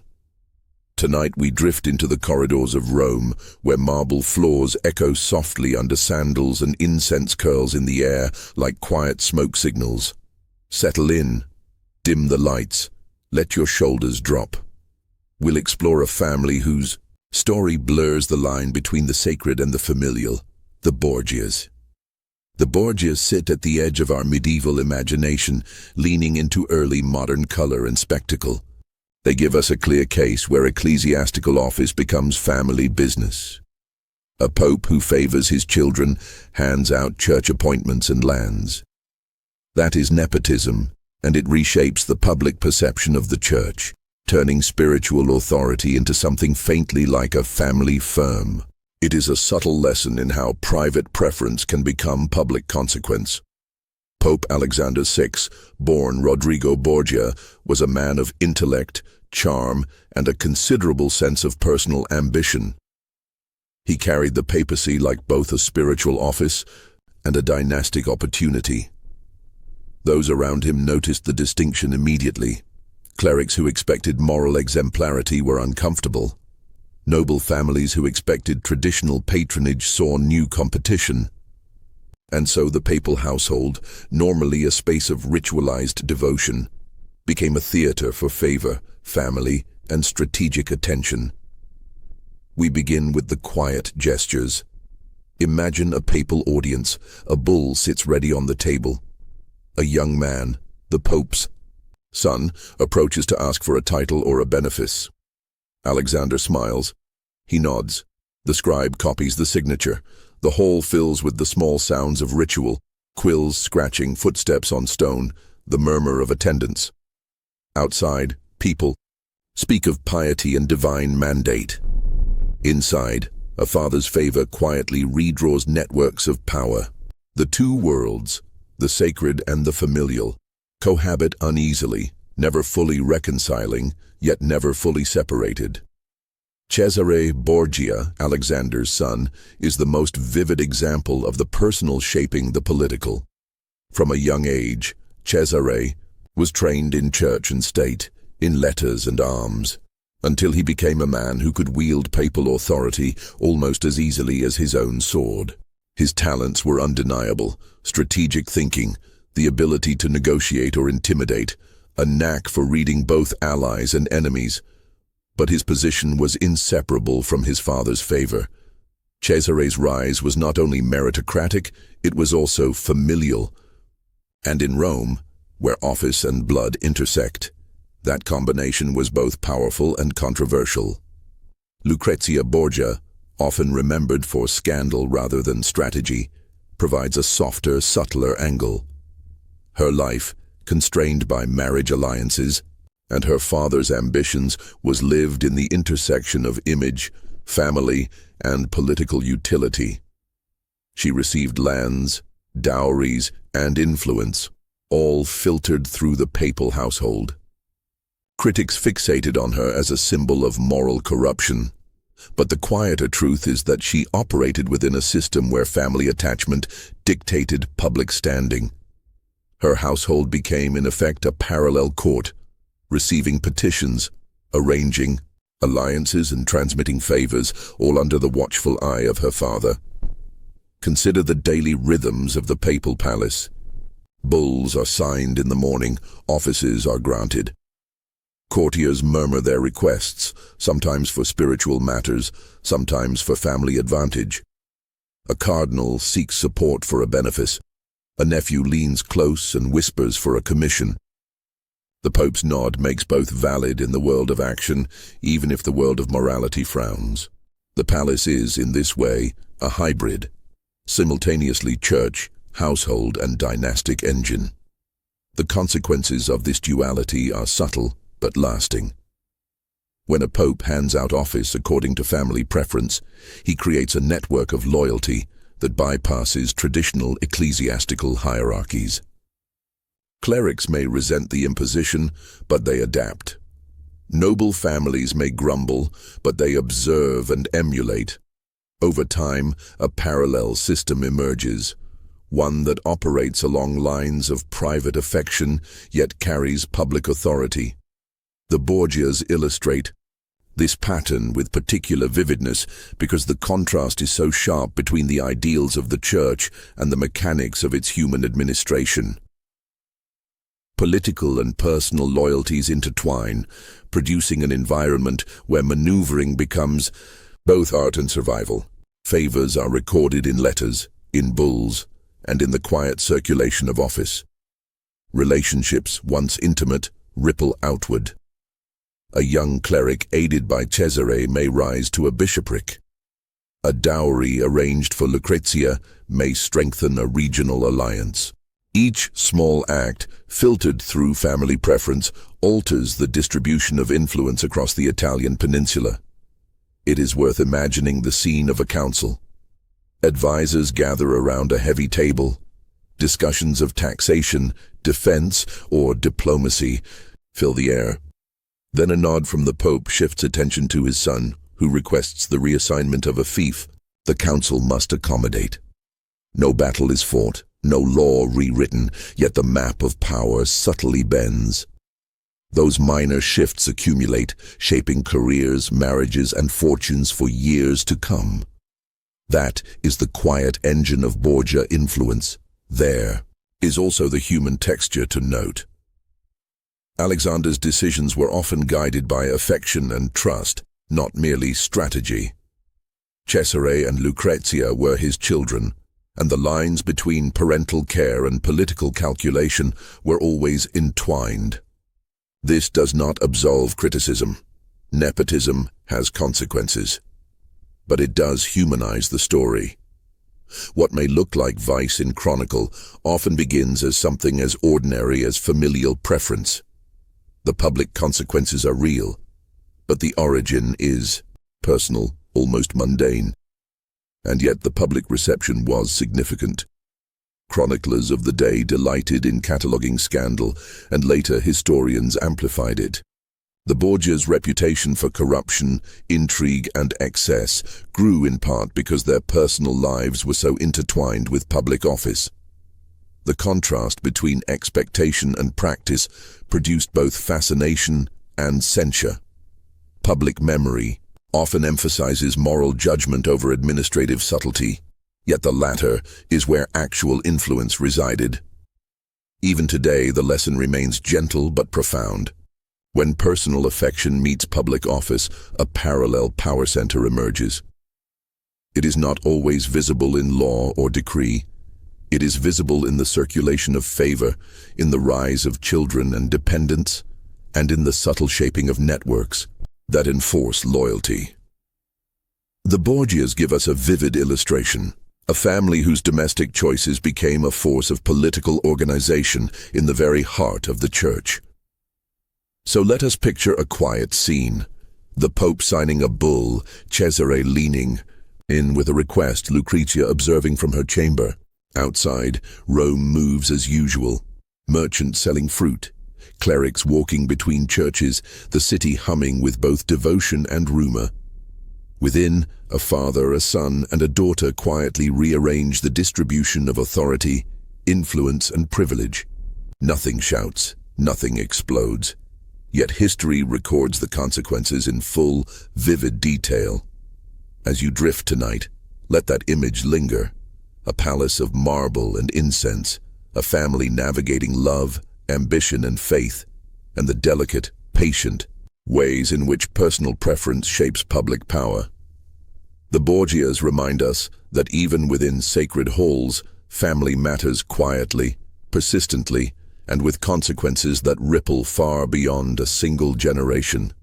Tonight we drift into the corridors of Rome, where marble floors echo softly under sandals and incense curls in the air like quiet smoke signals. Settle in, dim the lights, let your shoulders drop. We'll explore a family whose story blurs the line between the sacred and the familial, the Borgias. The Borgias sit at the edge of our medieval imagination, leaning into early modern color and spectacle. They give us a clear case where ecclesiastical office becomes family business. A pope who favors his children hands out church appointments and lands. That is nepotism, and it reshapes the public perception of the church, turning spiritual authority into something faintly like a family firm. It is a subtle lesson in how private preference can become public consequence. Pope Alexander VI, born Rodrigo Borgia, was a man of intellect, charm, and a considerable sense of personal ambition. He carried the papacy like both a spiritual office and a dynastic opportunity. Those around him noticed the distinction immediately. Clerics who expected moral exemplarity were uncomfortable. Noble families who expected traditional patronage saw new competition. And so the papal household, normally a space of ritualized devotion, became a theater for favor, family, and strategic attention. We begin with the quiet gestures. Imagine a papal audience. A bull sits ready on the table. A young man, the Pope's son, approaches to ask for a title or a benefice. Alexander smiles. He nods. The scribe copies the signature. The hall fills with the small sounds of ritual, quills scratching, footsteps on stone, the murmur of attendants. Outside, people speak of piety and divine mandate. Inside, a father's favor quietly redraws networks of power. The two worlds, the sacred and the familial, cohabit uneasily, never fully reconciling, yet never fully separated. Cesare Borgia, Alexander's son, is the most vivid example of the personal shaping the political. From a young age, Cesare was trained in church and state, in letters and arms, until he became a man who could wield papal authority almost as easily as his own sword. His talents were undeniable: strategic thinking, the ability to negotiate or intimidate, a knack for reading both allies and enemies. but his position was inseparable from his father's favor. Cesare's rise was not only meritocratic, it was also familial. And in Rome, where office and blood intersect, that combination was both powerful and controversial. Lucrezia Borgia, often remembered for scandal rather than strategy, provides a softer, subtler angle. Her life, constrained by marriage alliances, and her father's ambitions, was lived in the intersection of image, family, and political utility. She received lands, dowries, and influence, all filtered through the papal household. Critics fixated on her as a symbol of moral corruption, but the quieter truth is that she operated within a system where family attachment dictated public standing. Her household became, in effect, a parallel court, receiving petitions, arranging alliances and transmitting favors, all under the watchful eye of her father. Consider the daily rhythms of the papal palace. Bulls are signed in the morning, offices are granted. Courtiers murmur their requests, sometimes for spiritual matters, sometimes for family advantage. A cardinal seeks support for a benefice. A nephew leans close and whispers for a commission. The Pope's nod makes both valid in the world of action, even if the world of morality frowns. The palace is, in this way, a hybrid, simultaneously church, household, and dynastic engine. The consequences of this duality are subtle but lasting. When a pope hands out office according to family preference, he creates a network of loyalty that bypasses traditional ecclesiastical hierarchies. Clerics may resent the imposition, but they adapt. Noble families may grumble, but they observe and emulate. Over time, a parallel system emerges, one that operates along lines of private affection yet carries public authority. The Borgias illustrate this pattern with particular vividness because the contrast is so sharp between the ideals of the church and the mechanics of its human administration. Political and personal loyalties intertwine, producing an environment where maneuvering becomes both art and survival. Favors are recorded in letters, in bulls, and in the quiet circulation of office. Relationships, once intimate, ripple outward. A young cleric aided by Cesare may rise to a bishopric. A dowry arranged for Lucrezia may strengthen a regional alliance. Each small act, filtered through family preference, alters the distribution of influence across the Italian peninsula. It is worth imagining the scene of a council. Advisors gather around a heavy table. Discussions of taxation, defense, or diplomacy fill the air. Then a nod from the Pope shifts attention to his son, who requests the reassignment of a fief. The council must accommodate. No battle is fought, no law rewritten, yet the map of power subtly bends. Those minor shifts accumulate, shaping careers, marriages, and fortunes for years to come. That is the quiet engine of Borgia influence. There is also the human texture to note. Alexander's decisions were often guided by affection and trust, not merely strategy. Cesare and Lucrezia were his children, and the lines between parental care and political calculation were always entwined. This does not absolve criticism. Nepotism has consequences. But it does humanize the story. What may look like vice in chronicle often begins as something as ordinary as familial preference. The public consequences are real, but the origin is personal, almost mundane. And yet the public reception was significant. Chroniclers of the day delighted in cataloguing scandal, and later historians amplified it. The Borgias' reputation for corruption, intrigue, and excess grew in part because their personal lives were so intertwined with public office. The contrast between expectation and practice produced both fascination and censure. Public memory often emphasizes moral judgment over administrative subtlety, yet the latter is where actual influence resided. Even today, the lesson remains gentle but profound. When personal affection meets public office, a parallel power center emerges. It is not always visible in law or decree. It is visible in the circulation of favor, in the rise of children and dependents, and in the subtle shaping of networks that enforce loyalty. The Borgias give us a vivid illustration, a family whose domestic choices became a force of political organization in the very heart of the church. So let us picture a quiet scene, the Pope signing a bull, Cesare leaning in with a request, Lucrezia observing from her chamber. Outside, Rome moves as usual, merchants selling fruit, clerics walking between churches, the city humming with both devotion and rumor. Within, a father, a son, and a daughter quietly rearrange the distribution of authority, influence, and privilege. Nothing shouts, nothing explodes. Yet history records the consequences in full, vivid detail. As you drift tonight, let that image linger. A palace of marble and incense, a family navigating love, ambition, and faith, and the delicate, patient ways in which personal preference shapes public power. The Borgias remind us that even within sacred halls, family matters quietly, persistently, and with consequences that ripple far beyond a single generation.